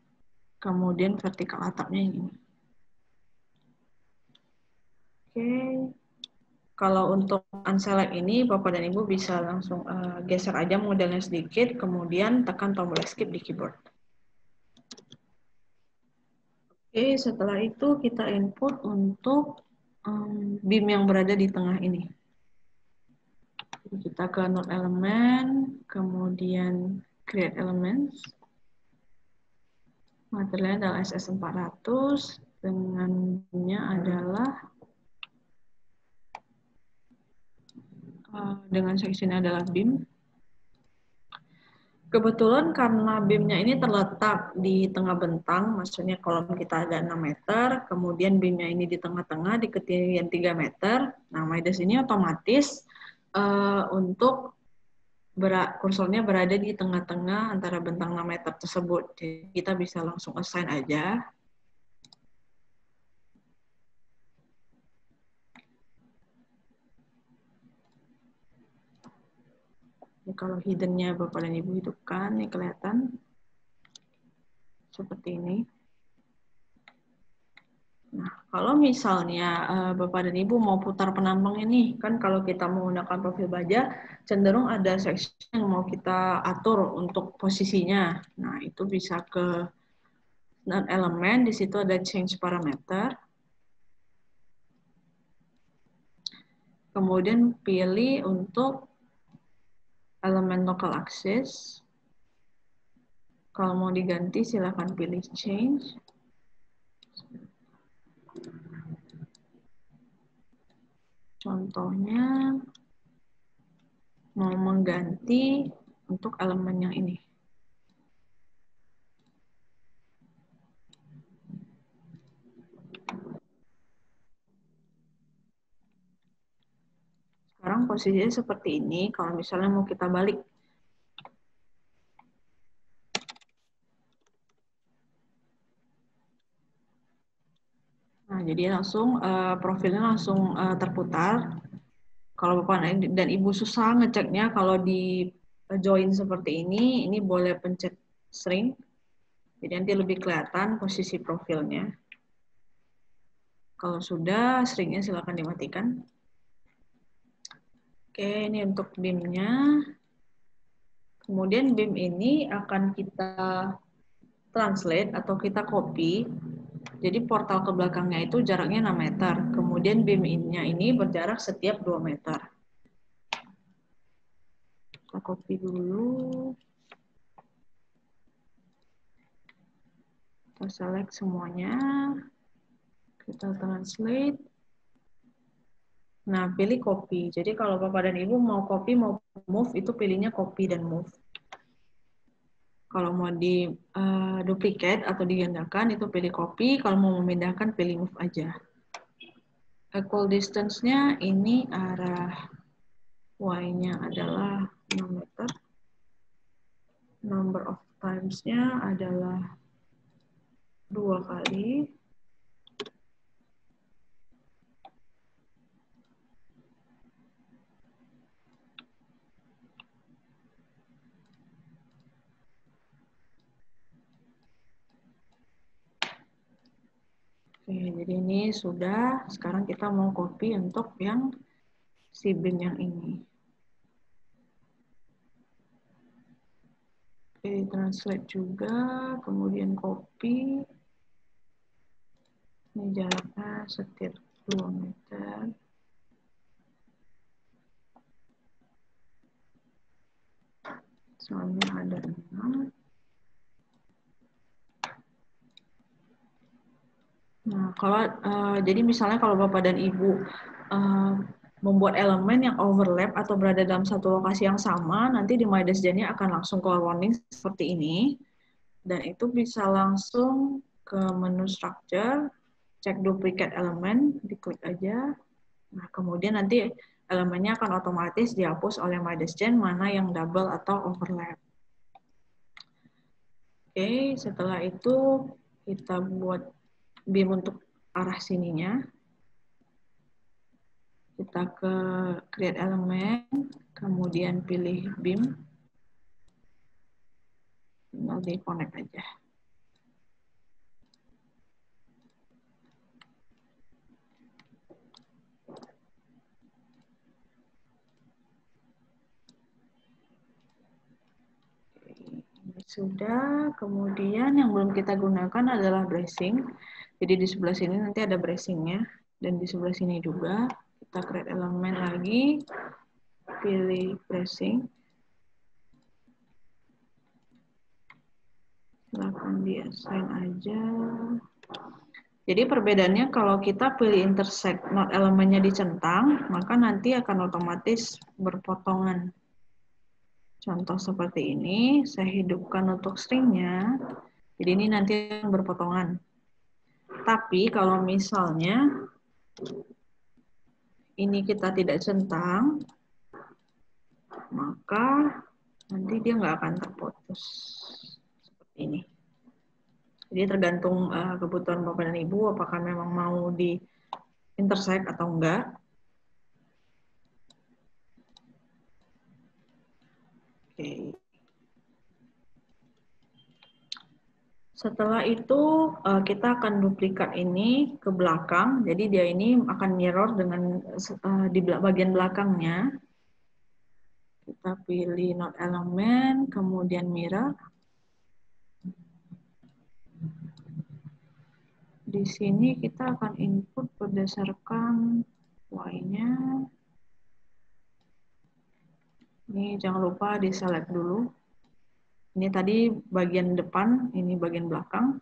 kemudian vertikal atapnya yang ini. Oke, kalau untuk unselect ini, Bapak dan Ibu bisa langsung geser aja modelnya sedikit, kemudian tekan tombol escape di keyboard. Oke, setelah itu kita input untuk beam yang berada di tengah ini. Kita ke node element, kemudian create elements. Materialnya adalah SS400, dengannya adalah dengan seksinya adalah beam. Kebetulan karena beamnya ini terletak di tengah bentang, maksudnya kolom kita ada 6 meter, kemudian beamnya ini di tengah-tengah di ketinggian 3 meter. Nah, Midas ini otomatis untuk kursornya berada di tengah-tengah antara bentang 6 meter tersebut. Jadi kita bisa langsung assign aja. Jadi kalau hidden-nya Bapak dan Ibu hidupkan, ini kelihatan seperti ini. Nah, kalau misalnya Bapak dan Ibu mau putar penampang ini, kan kalau kita menggunakan profil baja, cenderung ada section yang mau kita atur untuk posisinya. Nah, itu bisa ke node elemen, di situ ada change parameter. Kemudian pilih untuk elemen local axis. Kalau mau diganti, silakan pilih change. Contohnya, mau mengganti untuk elemen yang ini. Sekarang posisinya seperti ini, kalau misalnya mau kita balik. Nah, jadi langsung profilnya langsung terputar. Kalau Bapak dan Ibu susah ngeceknya, kalau di join seperti ini boleh pencet shrink. Jadi nanti lebih kelihatan posisi profilnya. Kalau sudah, shrinknya silakan dimatikan. Oke, ini untuk beam-nya. Kemudian beam ini akan kita translate atau kita copy. Jadi portal ke belakangnya itu jaraknya 6 meter. Kemudian kemudian beam-nya ini berjarak setiap 2 meter. Kita copy dulu. Kita select semuanya. Kita translate. Nah, pilih copy. Jadi kalau Bapak dan Ibu mau copy, mau move, itu pilihnya copy dan move. Kalau mau di duplicate atau digandakan, itu pilih copy. Kalau mau memindahkan, pilih move aja. Equal distance-nya ini arah Y-nya adalah 6 meter. Number of times-nya adalah 2 kali. Oke, jadi ini sudah. Sekarang kita mau copy untuk yang si beam yang ini. Oke, translate juga, kemudian copy. Ini jaraknya setiap 2 meter. Soalnya ada 6. Nah, kalau jadi misalnya kalau Bapak dan Ibu membuat elemen yang overlap atau berada dalam satu lokasi yang sama, nanti di MyDesJen-nya akan langsung keluar warning seperti ini. Dan itu bisa langsung ke menu structure, cek duplicate elemen, diklik aja. Nah, kemudian nanti elemennya akan otomatis dihapus oleh MyDesJen mana yang double atau overlap. Oke, setelah itu kita buat beam untuk arah sininya. Kita ke create elemen, kemudian pilih beam. Tinggal di connect aja. Sudah, kemudian yang belum kita gunakan adalah bracing. Jadi di sebelah sini nanti ada bracingnya, dan di sebelah sini juga. Kita create elemen lagi, pilih bracing. Silahkan di-assign aja. Jadi perbedaannya kalau kita pilih intersect node elemennya dicentang, maka nanti akan otomatis berpotongan. Contoh seperti ini, saya hidupkan untuk stringnya, jadi ini nanti berpotongan. Tapi kalau misalnya ini kita tidak centang, maka nanti dia nggak akan terputus. Seperti ini. Jadi tergantung kebutuhan Bapak dan Ibu, apakah memang mau di intersect atau enggak. Oke. Setelah itu kita akan duplikat ini ke belakang. Jadi dia ini akan mirror dengan di bagian belakangnya. Kita pilih node elemen, kemudian mirror. Di sini kita akan input berdasarkan Y-nya. Ini jangan lupa di select dulu. Ini tadi bagian depan, ini bagian belakang.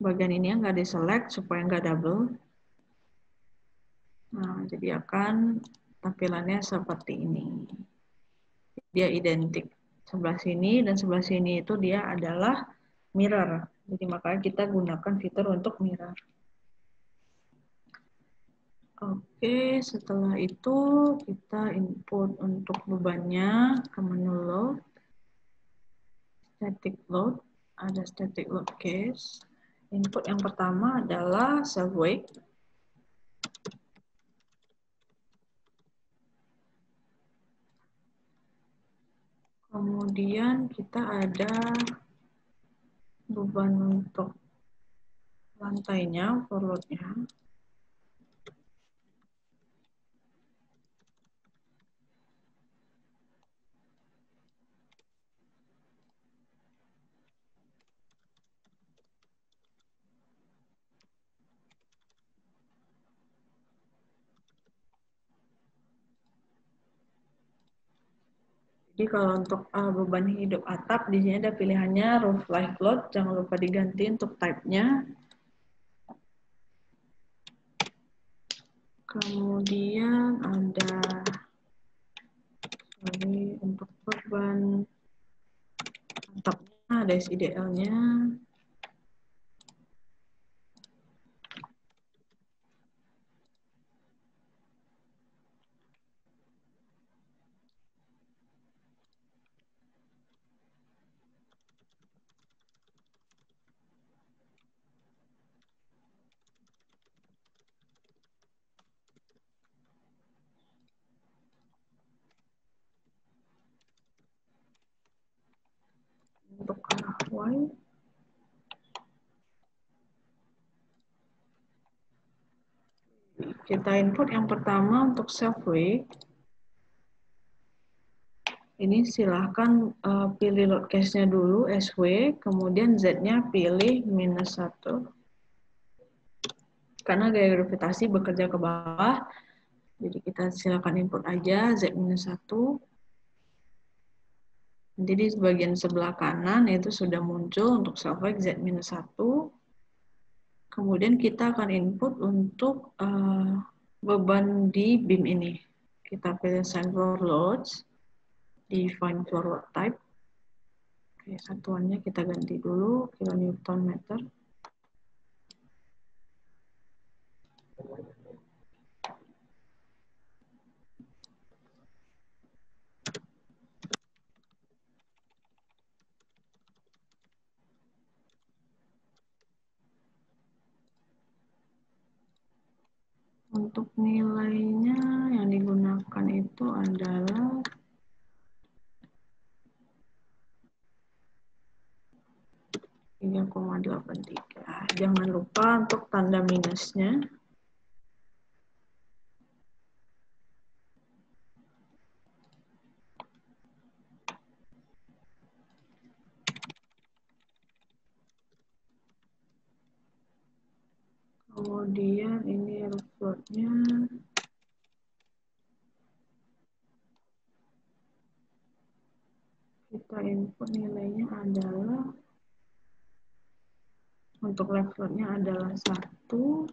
Bagian ini nggak di select supaya nggak double. Nah, jadi akan tampilannya seperti ini. Dia identik. Sebelah sini dan sebelah sini itu dia adalah mirror. Jadi makanya kita gunakan fitur untuk mirror. Oke, setelah itu kita input untuk bebannya ke menu load. Static load, ada static load case. Input yang pertama adalah self weight. Kemudian kita ada beban untuk lantainya, overload-nya. Jadi kalau untuk beban hidup atap, di sini ada pilihannya roof life load, jangan lupa diganti untuk type-nya. Kemudian ada untuk beban atapnya, ada SIDL-nya. Untuk arah Y, kita input yang pertama untuk self weight. Ini silahkan pilih load case-nya dulu, SW, kemudian Z-nya pilih -1. Karena gaya gravitasi bekerja ke bawah, jadi kita silakan input aja Z-1. Nanti di bagian sebelah kanan itu sudah muncul untuk self weight Z-1. Kemudian kita akan input untuk beban di beam ini. Kita pilih sign floor loads, define floor load type. Oke, satuannya kita ganti dulu, kilonewton meter. Untuk nilainya yang digunakan itu adalah 3,83. Jangan lupa untuk tanda minusnya. Kemudian ini floatnya. Kita input nilainya adalah, untuk left floatnya adalah 1.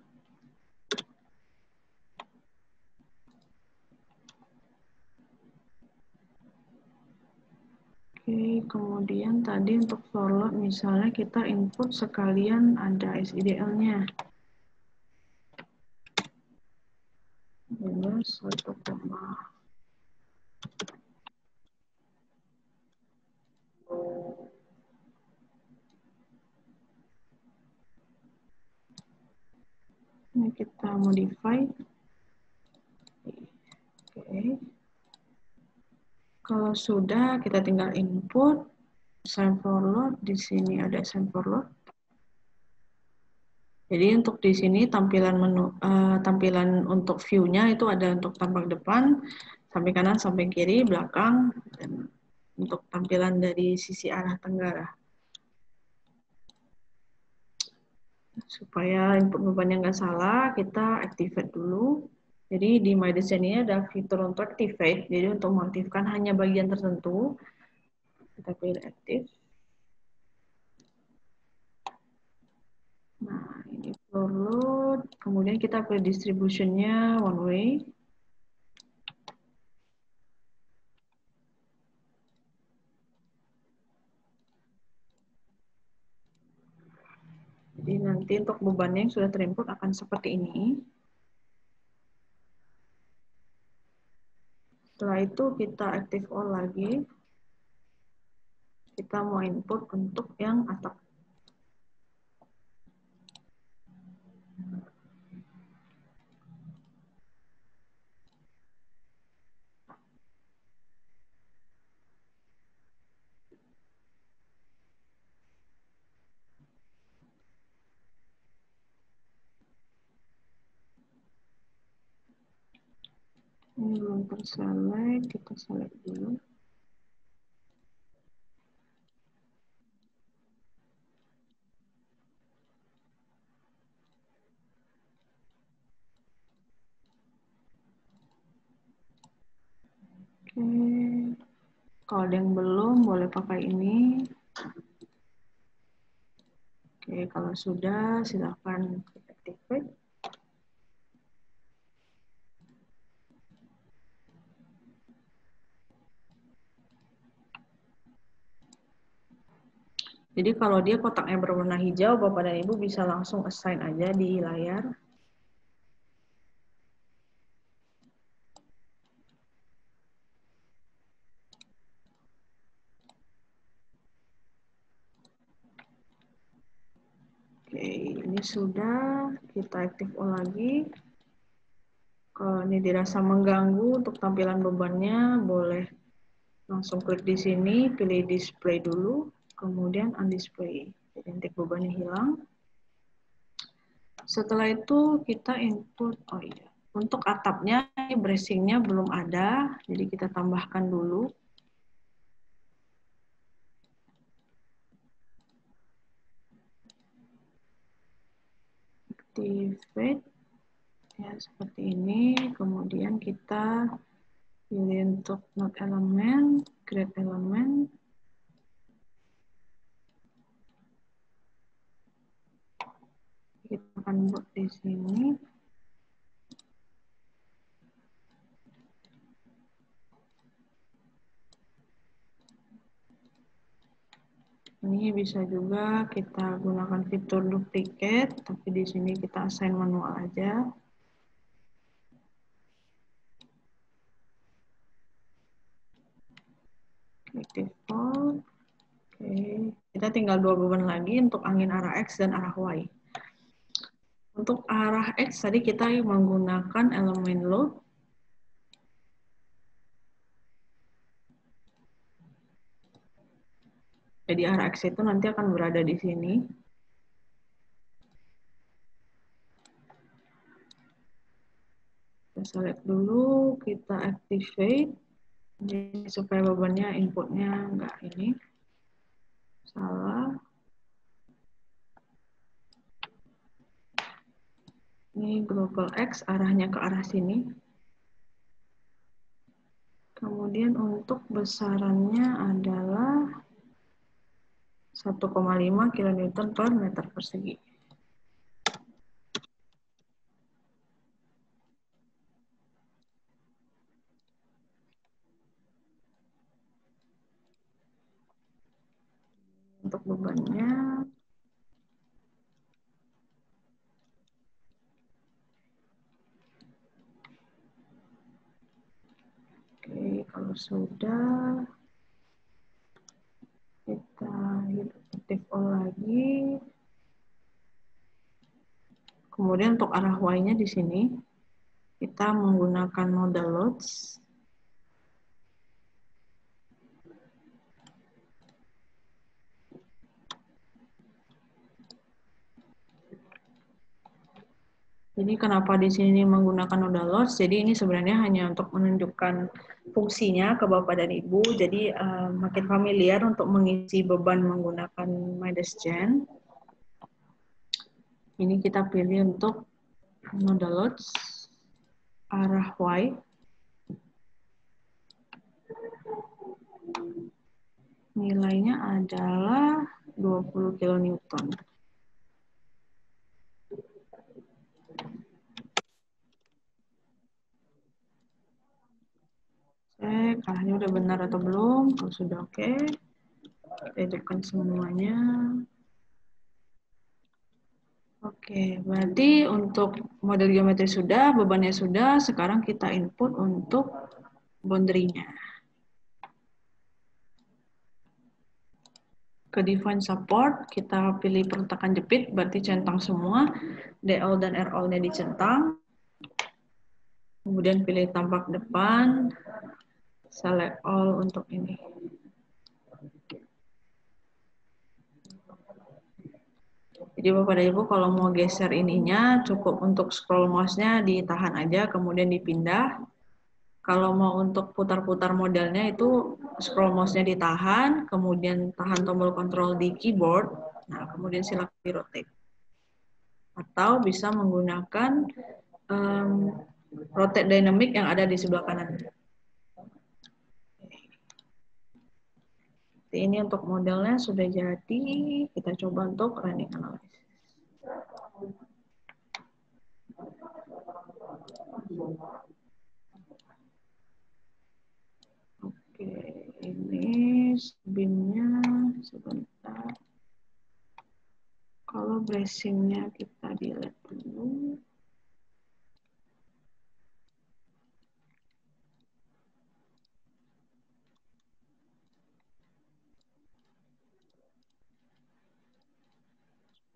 Oke, kemudian tadi untuk floor load misalnya kita input sekalian ada SIDL-nya. Minus 1, ini kita modify. Oke. Kalau sudah, kita tinggal input sign floor load. Di sini ada sign floor load. Jadi untuk di sini tampilan menu, tampilan untuk view-nya itu ada untuk tampak depan, samping kanan, samping kiri, belakang, dan untuk tampilan dari sisi arah tenggara. Supaya input bebannya nggak salah, kita activate dulu. Jadi di My Design ini ada fitur untuk activate, jadi untuk mengaktifkan hanya bagian tertentu. Kita pilih active. Nah, ini floor load, kemudian kita pilih distribution-nya one way. Jadi nanti untuk bebannya yang sudah terinput akan seperti ini. Setelah itu kita active all lagi. Kita mau input untuk yang atap. Ini belum terselect, kita select dulu. Oke. Kalau ada yang belum, boleh pakai ini. Oke, kalau sudah, silakan activate. Jadi kalau dia kotaknya berwarna hijau, Bapak dan Ibu bisa langsung assign aja di layar. Oke, ini sudah, kita aktif lagi. Kalau ini dirasa mengganggu untuk tampilan bebannya, boleh langsung klik di sini, pilih display dulu, kemudian undisplay. Jadi titik bebannya hilang. Setelah itu kita input, oh iya, untuk atapnya, bracingnya belum ada, jadi kita tambahkan dulu. Activate, ya seperti ini, kemudian kita pilih untuk node elemen, create elemen. Kita akan buat di sini. Ini bisa juga kita gunakan fitur duplicate, tapi di sini kita assign manual aja. Klik default. Oke, kita tinggal 2 beban lagi untuk angin arah X dan arah Y. Untuk arah X tadi kita menggunakan elemen load. Jadi arah X itu nanti akan berada di sini. Kita select dulu, kita activate. Jadi supaya bebannya inputnya enggak ini. Salah. Ini global X arahnya ke arah sini. Kemudian untuk besarannya adalah 1,5 kN per meter persegi. Untuk bebannya, oke, kalau sudah, kita aktif all lagi. Kemudian untuk arah Y-nya di sini, kita menggunakan modal loads. Jadi kenapa di sini menggunakan nodal loads? Jadi ini sebenarnya hanya untuk menunjukkan fungsinya ke Bapak dan Ibu. Jadi makin familiar untuk mengisi beban menggunakan MidasGen. Ini kita pilih untuk nodal loads arah Y. Nilainya adalah 20 kN. Cek arahnya udah benar atau belum. Kalau sudah oke, kita hidupkan semuanya. Oke, berarti untuk model geometri sudah, bebannya sudah, sekarang kita input untuk boundary-nya. Ke define support, kita pilih perletakan jepit, berarti centang semua, DL dan RL-nya dicentang. Kemudian pilih tampak depan, select all untuk ini. Jadi Bapak dan Ibu kalau mau geser ininya, cukup untuk scroll mouse-nya ditahan aja, kemudian dipindah. Kalau mau untuk putar-putar modelnya itu scroll mouse-nya ditahan, kemudian tahan tombol kontrol di keyboard, nah kemudian silakan di-rotate. Atau bisa menggunakan rotate dynamic yang ada di sebelah kanan. Seperti ini untuk modelnya sudah jadi. Kita coba untuk running analysis. Oke, ini BIM-nya sebentar. Kalau bracing-nya kita dilihat dulu.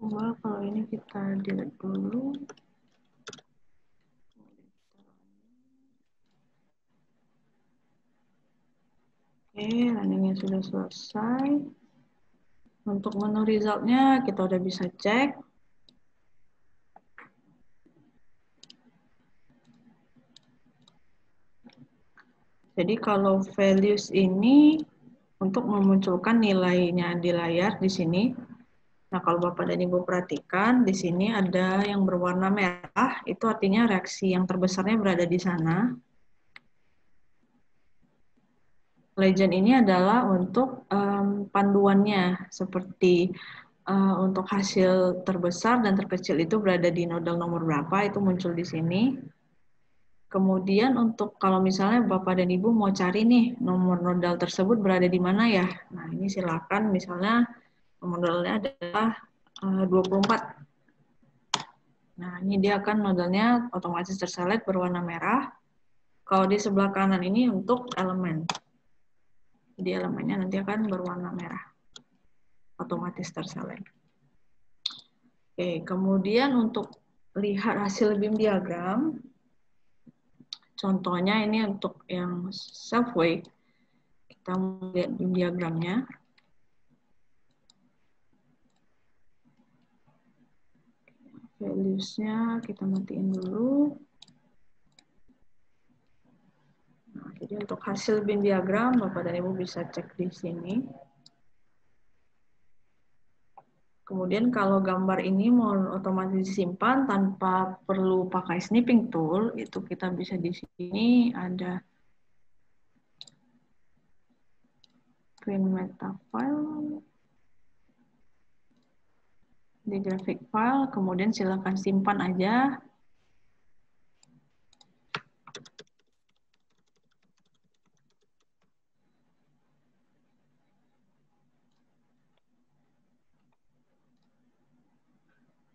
Coba kalau ini kita delete dulu. Oke, runningnya sudah selesai. Untuk menu result-nya kita udah bisa cek. Jadi kalau values ini untuk memunculkan nilainya di layar di sini. Nah, kalau Bapak dan Ibu perhatikan, di sini ada yang berwarna merah, itu artinya reaksi yang terbesarnya berada di sana. Legend ini adalah untuk panduannya, seperti untuk hasil terbesar dan terkecil itu berada di nodal nomor berapa, itu muncul di sini. Kemudian untuk kalau misalnya Bapak dan Ibu mau cari nih nomor nodal tersebut berada di mana ya. Nah, ini silakan misalnya nomor nodalnya adalah 24. Nah, ini dia akan nodalnya otomatis terselect berwarna merah. Kalau di sebelah kanan ini untuk elemen. Jadi elemennya nanti akan berwarna merah. Otomatis terselect. Oke, kemudian untuk lihat hasil BIM diagram, contohnya ini untuk yang self-weight. Kita lihat BIM diagramnya. Values-nya kita matiin dulu. Nah, jadi untuk hasil BIM diagram, Bapak dan Ibu bisa cek di sini. Kemudian kalau gambar ini mau otomatis disimpan tanpa perlu pakai snipping tool, itu kita bisa di sini ada print meta file, di graphic file, kemudian silakan simpan aja.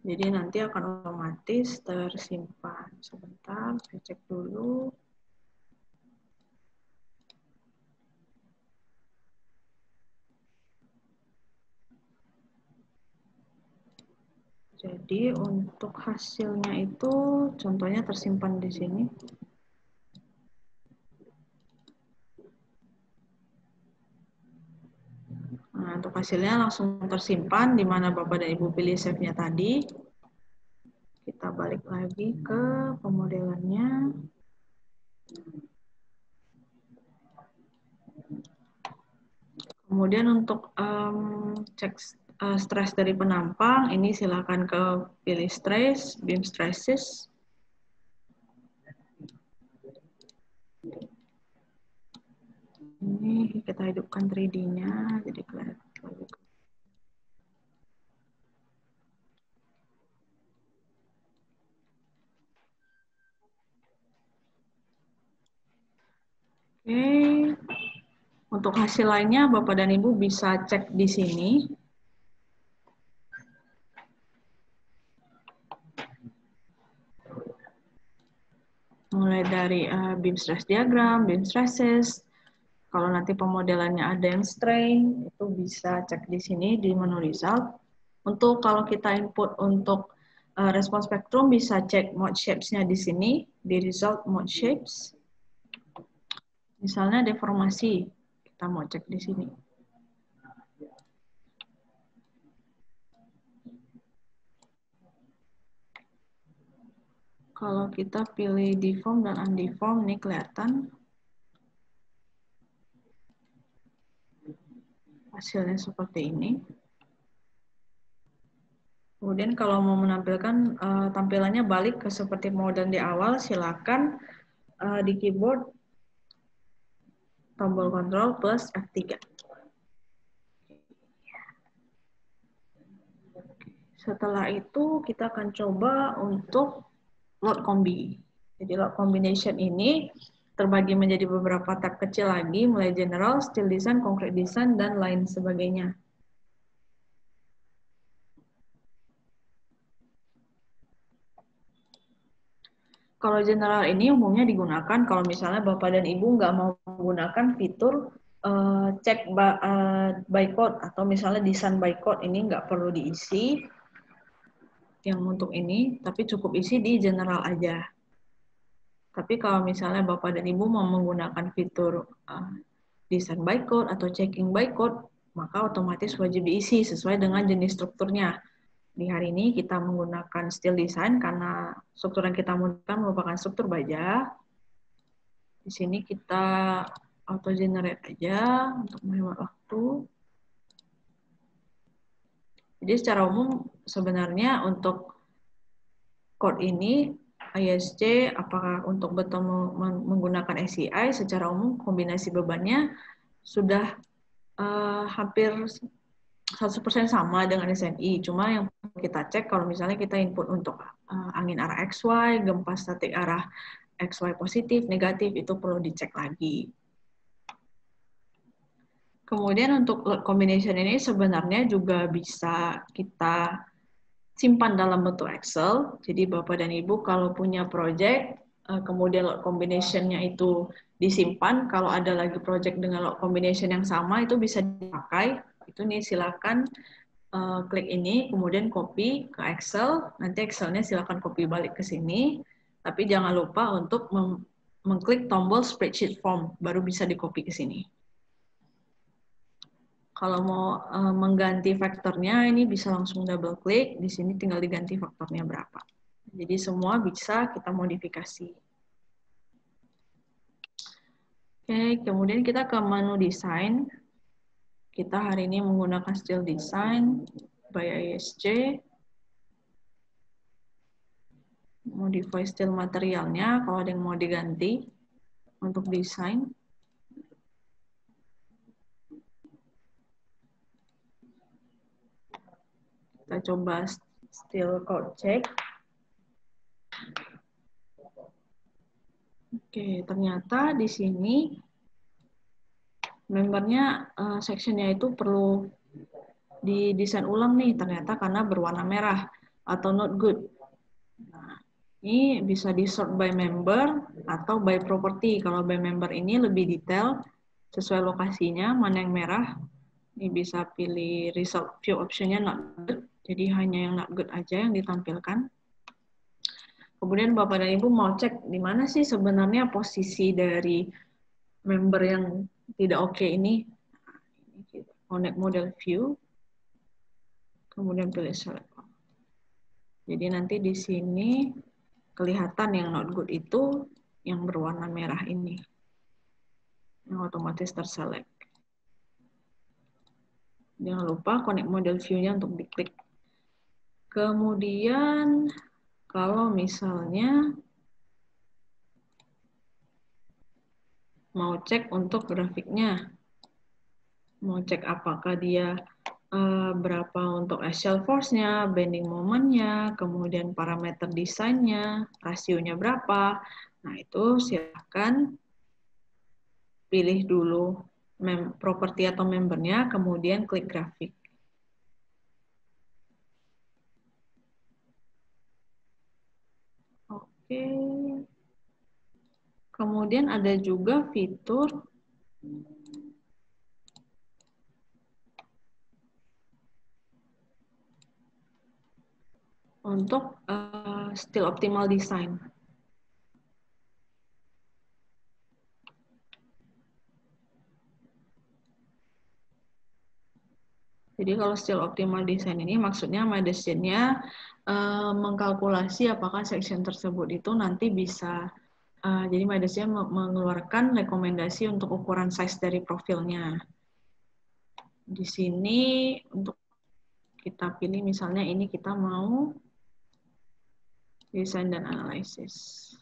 Jadi nanti akan otomatis tersimpan. Sebentar, saya cek dulu. Jadi untuk hasilnya itu contohnya tersimpan di sini. Nah, untuk hasilnya langsung tersimpan di mana Bapak dan Ibu pilih save-nya tadi. Kita balik lagi ke pemodelannya. Kemudian untuk cek stres dari penampang, ini silakan ke pilih stress, BIM stresses. Ini kita hidupkan 3D-nya, jadi kelihatan. Oke, untuk hasil lainnya Bapak dan Ibu bisa cek di sini. Mulai dari BIM stress diagram, BIM stresses. Kalau nanti pemodelannya ada yang strain, itu bisa cek di sini di menu result. Untuk kalau kita input untuk respon spektrum, bisa cek mode shapes-nya di sini, di result mode shapes. Misalnya deformasi, kita mau cek di sini. Kalau kita pilih deform dan undeform, ini kelihatan. Hasilnya seperti ini. Kemudian kalau mau menampilkan tampilannya balik ke seperti model di awal, silakan di keyboard tombol Ctrl plus F3. Setelah itu kita akan coba untuk load combi. Jadi load combination ini terbagi menjadi beberapa tab kecil lagi, mulai general, still design, concrete design, dan lain sebagainya. Kalau general ini umumnya digunakan kalau misalnya Bapak dan Ibu nggak mau menggunakan fitur cek by code atau misalnya desain by code, ini nggak perlu diisi yang untuk ini, tapi cukup isi di general aja. Tapi kalau misalnya Bapak dan Ibu mau menggunakan fitur desain by code atau checking by code, maka otomatis wajib diisi sesuai dengan jenis strukturnya. Di hari ini kita menggunakan still design karena struktur yang kita menggunakan merupakan struktur baja. Di sini kita auto generate aja untuk menghemat waktu. Jadi secara umum sebenarnya untuk code ini ISC apakah untuk betul menggunakan SCI, secara umum kombinasi bebannya sudah hampir 100% sama dengan SNI. Cuma yang kita cek kalau misalnya kita input untuk angin arah XY, gempa statik arah XY positif, negatif, itu perlu dicek lagi. Kemudian untuk load combination ini sebenarnya juga bisa kita simpan dalam bentuk Excel. Jadi Bapak dan Ibu kalau punya project, kemudian load combination-nya itu disimpan, kalau ada lagi project dengan load combination yang sama, itu bisa dipakai. Itu nih silakan klik ini, kemudian copy ke Excel, nanti Excel-nya silakan copy balik ke sini, tapi jangan lupa untuk mengklik tombol spreadsheet form, baru bisa di-copy ke sini. Kalau mau mengganti faktornya, ini bisa langsung double klik, di sini tinggal diganti faktornya berapa. Jadi semua bisa kita modifikasi. Oke, kemudian kita ke menu desain. Kita hari ini menggunakan still design by ISC. Modify style materialnya kalau ada yang mau diganti untuk desain. Kita coba style code check. Oke, ternyata di sini membernya sectionnya itu perlu didesain ulang nih ternyata karena berwarna merah atau not good. Nah, ini bisa di sort by member atau by property. Kalau by member ini lebih detail sesuai lokasinya, mana yang merah. Ini bisa pilih result view optionnya not good. Jadi hanya yang not good aja yang ditampilkan. Kemudian Bapak dan Ibu mau cek di mana sih sebenarnya posisi dari member yang tidak oke ini. Connect model view. Kemudian pilih select. Jadi nanti di sini kelihatan yang not good itu yang berwarna merah ini. Yang otomatis terselect. Jangan lupa connect model view-nya untuk diklik. Kemudian kalau misalnya mau cek untuk grafiknya, mau cek apakah dia berapa untuk axial force-nya, bending moment-nya, kemudian parameter desainnya, rasionya berapa. Nah itu silakan pilih dulu properti atau membernya, kemudian klik grafik. Oke. Kemudian ada juga fitur untuk still optimal design. Jadi kalau still optimal design ini maksudnya medicine-nya mengkalkulasi apakah section tersebut itu nanti bisa jadi medicine mengeluarkan rekomendasi untuk ukuran size dari profilnya. Di sini untuk kita pilih misalnya ini kita mau desain dan analisis.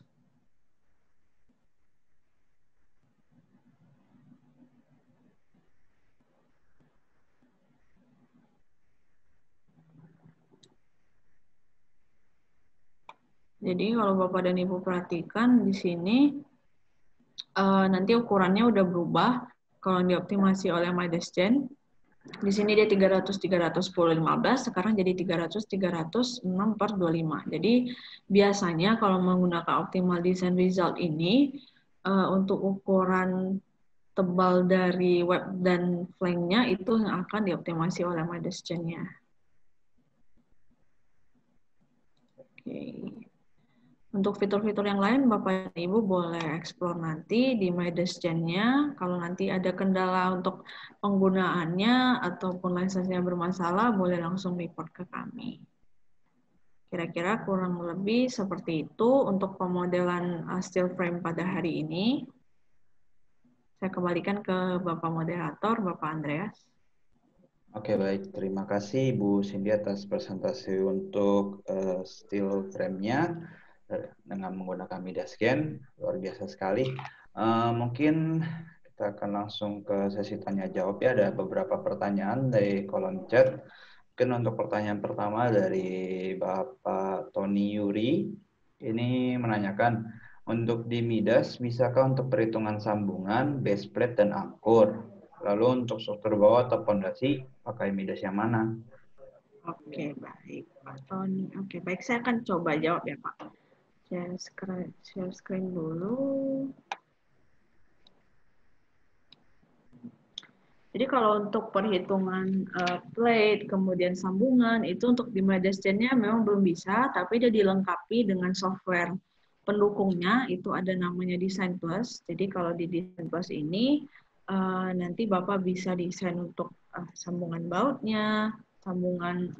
Jadi kalau Bapak dan Ibu perhatikan di sini nanti ukurannya udah berubah. Kalau dioptimasi oleh MyDeskGen, di sini dia 300, 310, 15, sekarang jadi 300, 306 per 25. Jadi biasanya kalau menggunakan optimal design result ini, untuk ukuran tebal dari web dan flanknya itu yang akan dioptimasi oleh MyDeskGen-nya. Oke. Untuk fitur-fitur yang lain, Bapak dan Ibu boleh explore nanti di MyDeskGen-nya. Kalau nanti ada kendala untuk penggunaannya ataupun lisensinya bermasalah, boleh langsung report ke kami. Kira-kira kurang lebih seperti itu untuk pemodelan still frame pada hari ini. Saya kembalikan ke Bapak Moderator, Bapak Andreas. Oke, baik. Terima kasih Bu Cindy atas presentasi untuk still frame-nya dengan menggunakan MyDeskGen. Luar biasa sekali. Mungkin kita akan langsung ke sesi tanya jawab ya. Ada beberapa pertanyaan dari kolom chat. Mungkin untuk pertanyaan pertama dari Bapak Tony Yuri. Ini menanyakan, untuk di Midas, bisakah untuk perhitungan sambungan, base plate, dan angkur? Lalu untuk struktur bawah atau fondasi, pakai Midas yang mana? Oke, baik Pak Tony. Oke, baik. Saya akan coba jawab ya Pak. Share screen dulu. Jadi kalau untuk perhitungan plate, kemudian sambungan, itu untuk di MyDeskGen-nya memang belum bisa, tapi dia dilengkapi dengan software pendukungnya, itu ada namanya Design Plus. Jadi kalau di Design Plus ini, nanti Bapak bisa desain untuk sambungan bautnya, sambungan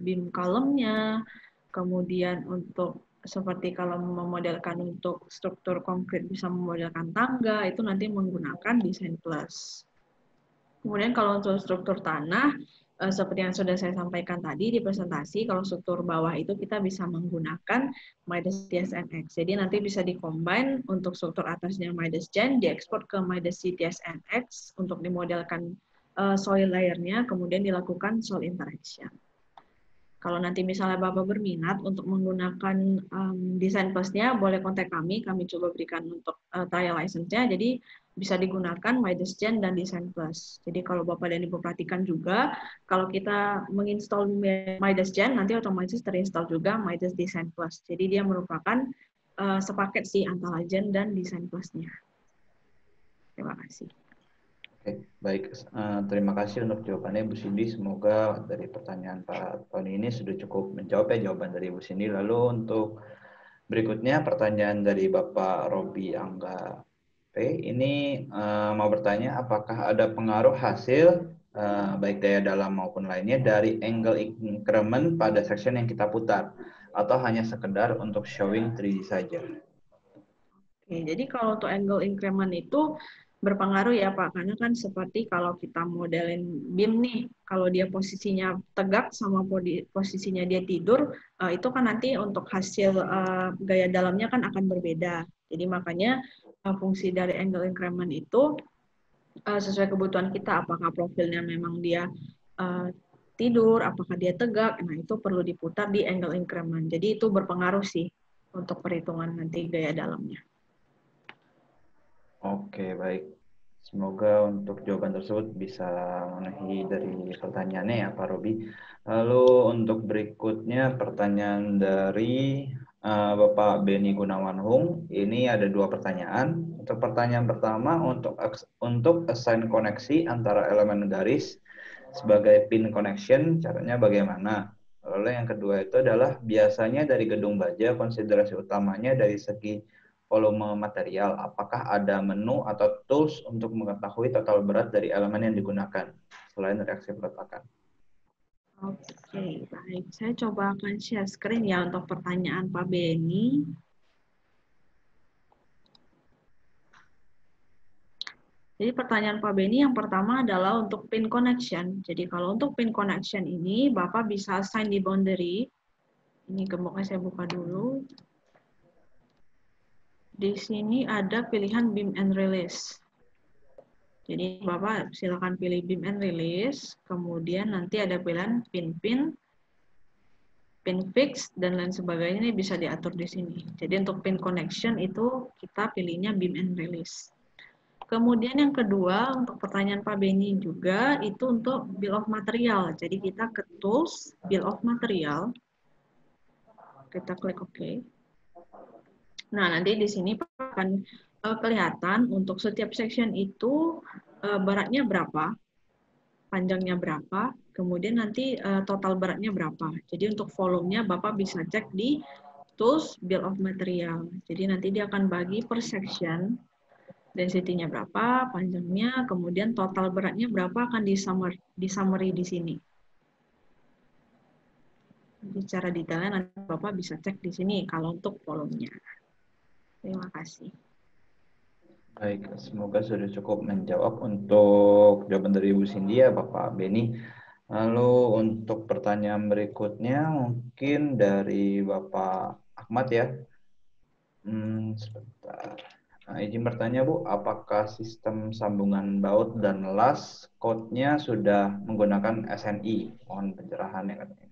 beam column-nya, kemudian untuk seperti kalau memodelkan untuk struktur konkret bisa memodelkan tangga, itu nanti menggunakan Design Plus. Kemudian kalau untuk struktur tanah, seperti yang sudah saya sampaikan tadi di presentasi, kalau struktur bawah itu kita bisa menggunakan MyDeskTSNX. Jadi nanti bisa di-combine untuk struktur atasnya MyDeskGen, diekspor ke MyDeskTSNX untuk dimodelkan soil layer-nya, kemudian dilakukan soil interaction. Kalau nanti misalnya Bapak berminat untuk menggunakan desain plus-nya, boleh kontak kami coba berikan untuk trial license-nya, jadi bisa digunakan MyDeskGen dan Design Plus. Jadi kalau Bapak dan Ibu perhatikan juga, kalau kita menginstall MyDeskGen, nanti otomatis terinstall juga MyDesk Design Plus. Jadi dia merupakan sepaket sih antara Gen dan Design Plus-nya. Terima kasih. Oke, baik. Terima kasih untuk jawabannya Bu Cindy. Semoga dari pertanyaan Pak Tony ini sudah cukup menjawab ya jawaban dari Bu Cindy. Lalu untuk berikutnya pertanyaan dari Bapak Robi Angga P. Ini mau bertanya, apakah ada pengaruh hasil baik daya dalam maupun lainnya dari angle increment pada section yang kita putar, atau hanya sekedar untuk showing 3D saja? Oke, jadi kalau untuk angle increment itu berpengaruh ya Pak, karena kan seperti kalau kita modelin beam nih, kalau dia posisinya tegak sama posisinya dia tidur, itu kan nanti untuk hasil gaya dalamnya kan akan berbeda. Jadi makanya fungsi dari angle increment itu sesuai kebutuhan kita, apakah profilnya memang dia tidur, apakah dia tegak, nah itu perlu diputar di angle increment. Jadi itu berpengaruh sih untuk perhitungan nanti gaya dalamnya. Oke, baik. Semoga untuk jawaban tersebut bisa memenuhi dari pertanyaannya ya Pak Robi. Lalu untuk berikutnya pertanyaan dari Bapak Beni Gunawan Hung. Ini ada dua pertanyaan. Untuk pertanyaan pertama, untuk assign koneksi antara elemen garis sebagai pin connection, caranya bagaimana? Lalu yang kedua itu adalah biasanya dari gedung baja, konsiderasi utamanya dari segi volume material, apakah ada menu atau tools untuk mengetahui total berat dari elemen yang digunakan selain reaksi peletakan? Oke, baik. Saya coba akan share screen ya untuk pertanyaan Pak Beni. Jadi pertanyaan Pak Beni yang pertama adalah untuk pin connection. Jadi kalau untuk pin connection ini, Bapak bisa assign di boundary. Ini gemboknya saya buka dulu. Di sini ada pilihan beam and release. Jadi Bapak silakan pilih beam and release, kemudian nanti ada pilihan pin pin fix, dan lain sebagainya ini bisa diatur di sini. Jadi untuk pin connection itu kita pilihnya beam and release. Kemudian yang kedua, untuk pertanyaan Pak Beni juga, itu untuk bill of material. Jadi kita ke tools, bill of material, kita klik OK. Nah, nanti di sini akan kelihatan untuk setiap section itu beratnya berapa, panjangnya berapa, kemudian nanti total beratnya berapa. Jadi untuk volumenya Bapak bisa cek di tools, bill of material. Jadi nanti dia akan bagi per section, density-nya berapa, panjangnya, kemudian total beratnya berapa akan di summary di sini. Jadi secara detailnya nanti Bapak bisa cek di sini kalau untuk volumenya. Terima kasih. Baik, semoga sudah cukup menjawab untuk jawaban dari Ibu Cindy ya, Bapak Beni. Lalu untuk pertanyaan berikutnya mungkin dari Bapak Ahmad ya. Sebentar. Nah, izin bertanya Bu, apakah sistem sambungan baut dan las code-nya sudah menggunakan SNI? Mohon pencerahannya katanya.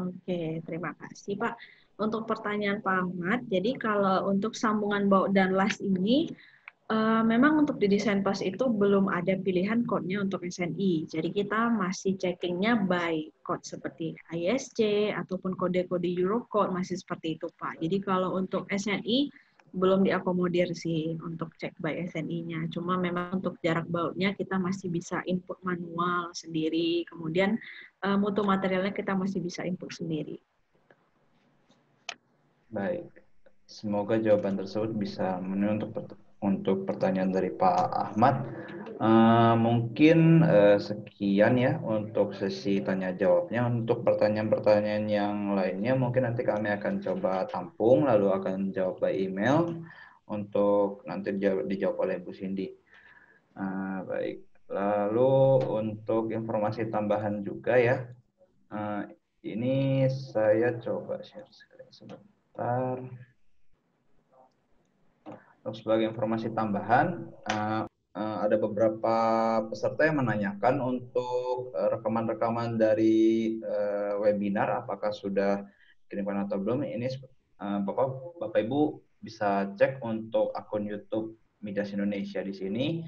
Oke, terima kasih Pak. Untuk pertanyaan Pak Ahmad, jadi kalau untuk sambungan baut dan las ini, memang untuk di desain pas itu belum ada pilihan code-nya untuk SNI. Jadi kita masih checkingnya by code seperti ISC ataupun kode-kode Eurocode masih seperti itu Pak. Jadi kalau untuk SNI belum diakomodir sih untuk cek by SNI-nya. Cuma memang untuk jarak bautnya kita masih bisa input manual sendiri. Kemudian mutu materialnya kita masih bisa input sendiri. Baik, semoga jawaban tersebut bisa memenuhi untuk pertanyaan dari Pak Ahmad. Mungkin sekian ya untuk sesi tanya jawabnya. Untuk pertanyaan-pertanyaan yang lainnya mungkin nanti kami akan coba tampung lalu akan jawab by email untuk nanti dijawab oleh Bu Cindy. Baik, lalu untuk informasi tambahan juga ya, ini saya coba share screen sebentar. Untuk sebagai informasi tambahan, ada beberapa peserta yang menanyakan untuk rekaman-rekaman dari webinar, apakah sudah dikirimkan atau belum. Ini Bapak Ibu bisa cek untuk akun YouTube Midas Indonesia di sini.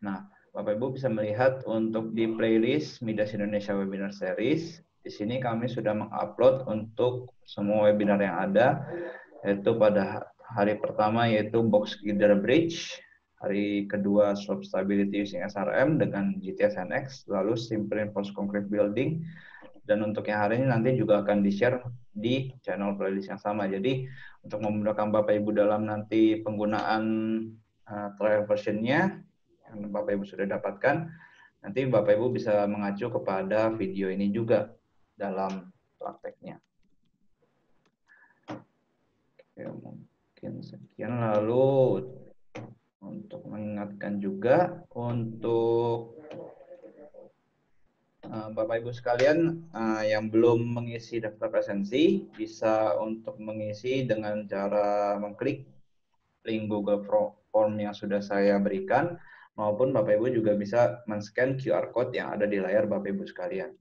Nah, Bapak Ibu bisa melihat untuk di playlist Midas Indonesia Webinar Series. Di sini kami sudah mengupload untuk semua webinar yang ada, yaitu pada hari pertama yaitu Box Girder Bridge, hari kedua Slope Stability using SRM dengan GTS NX, lalu Simple Reinforced Concrete Building, dan untuk yang hari ini nanti juga akan di-share di channel playlist yang sama. Jadi untuk memudahkan Bapak Ibu dalam nanti penggunaan trial version-nya yang Bapak Ibu sudah dapatkan, nanti Bapak Ibu bisa mengacu kepada video ini juga dalam prakteknya. Oke, mungkin sekian. Lalu untuk mengingatkan juga untuk Bapak Ibu sekalian yang belum mengisi daftar presensi bisa untuk mengisi dengan cara mengklik link Google Form yang sudah saya berikan, maupun Bapak Ibu juga bisa men-scan QR Code yang ada di layar Bapak Ibu sekalian.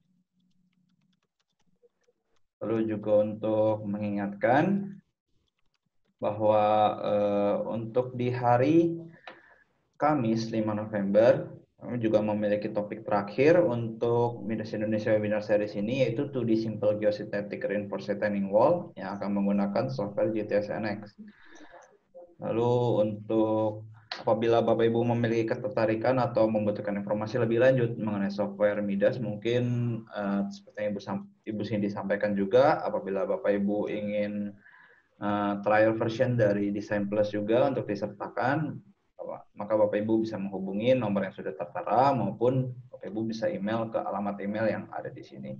Lalu juga untuk mengingatkan bahwa untuk di hari Kamis 5 November, kami juga memiliki topik terakhir untuk Midas Indonesia Webinar Series ini, yaitu 2D Simple Geosynthetic Reinforced Retaining Wall yang akan menggunakan software GTS NX. Lalu untuk apabila Bapak Ibu memiliki ketertarikan atau membutuhkan informasi lebih lanjut mengenai software Midas, mungkin seperti yang Ibu Cindy sampaikan juga, apabila Bapak Ibu ingin trial version dari Design Plus juga untuk disertakan, maka Bapak Ibu bisa menghubungi nomor yang sudah tertera, maupun Bapak Ibu bisa email ke alamat email yang ada di sini.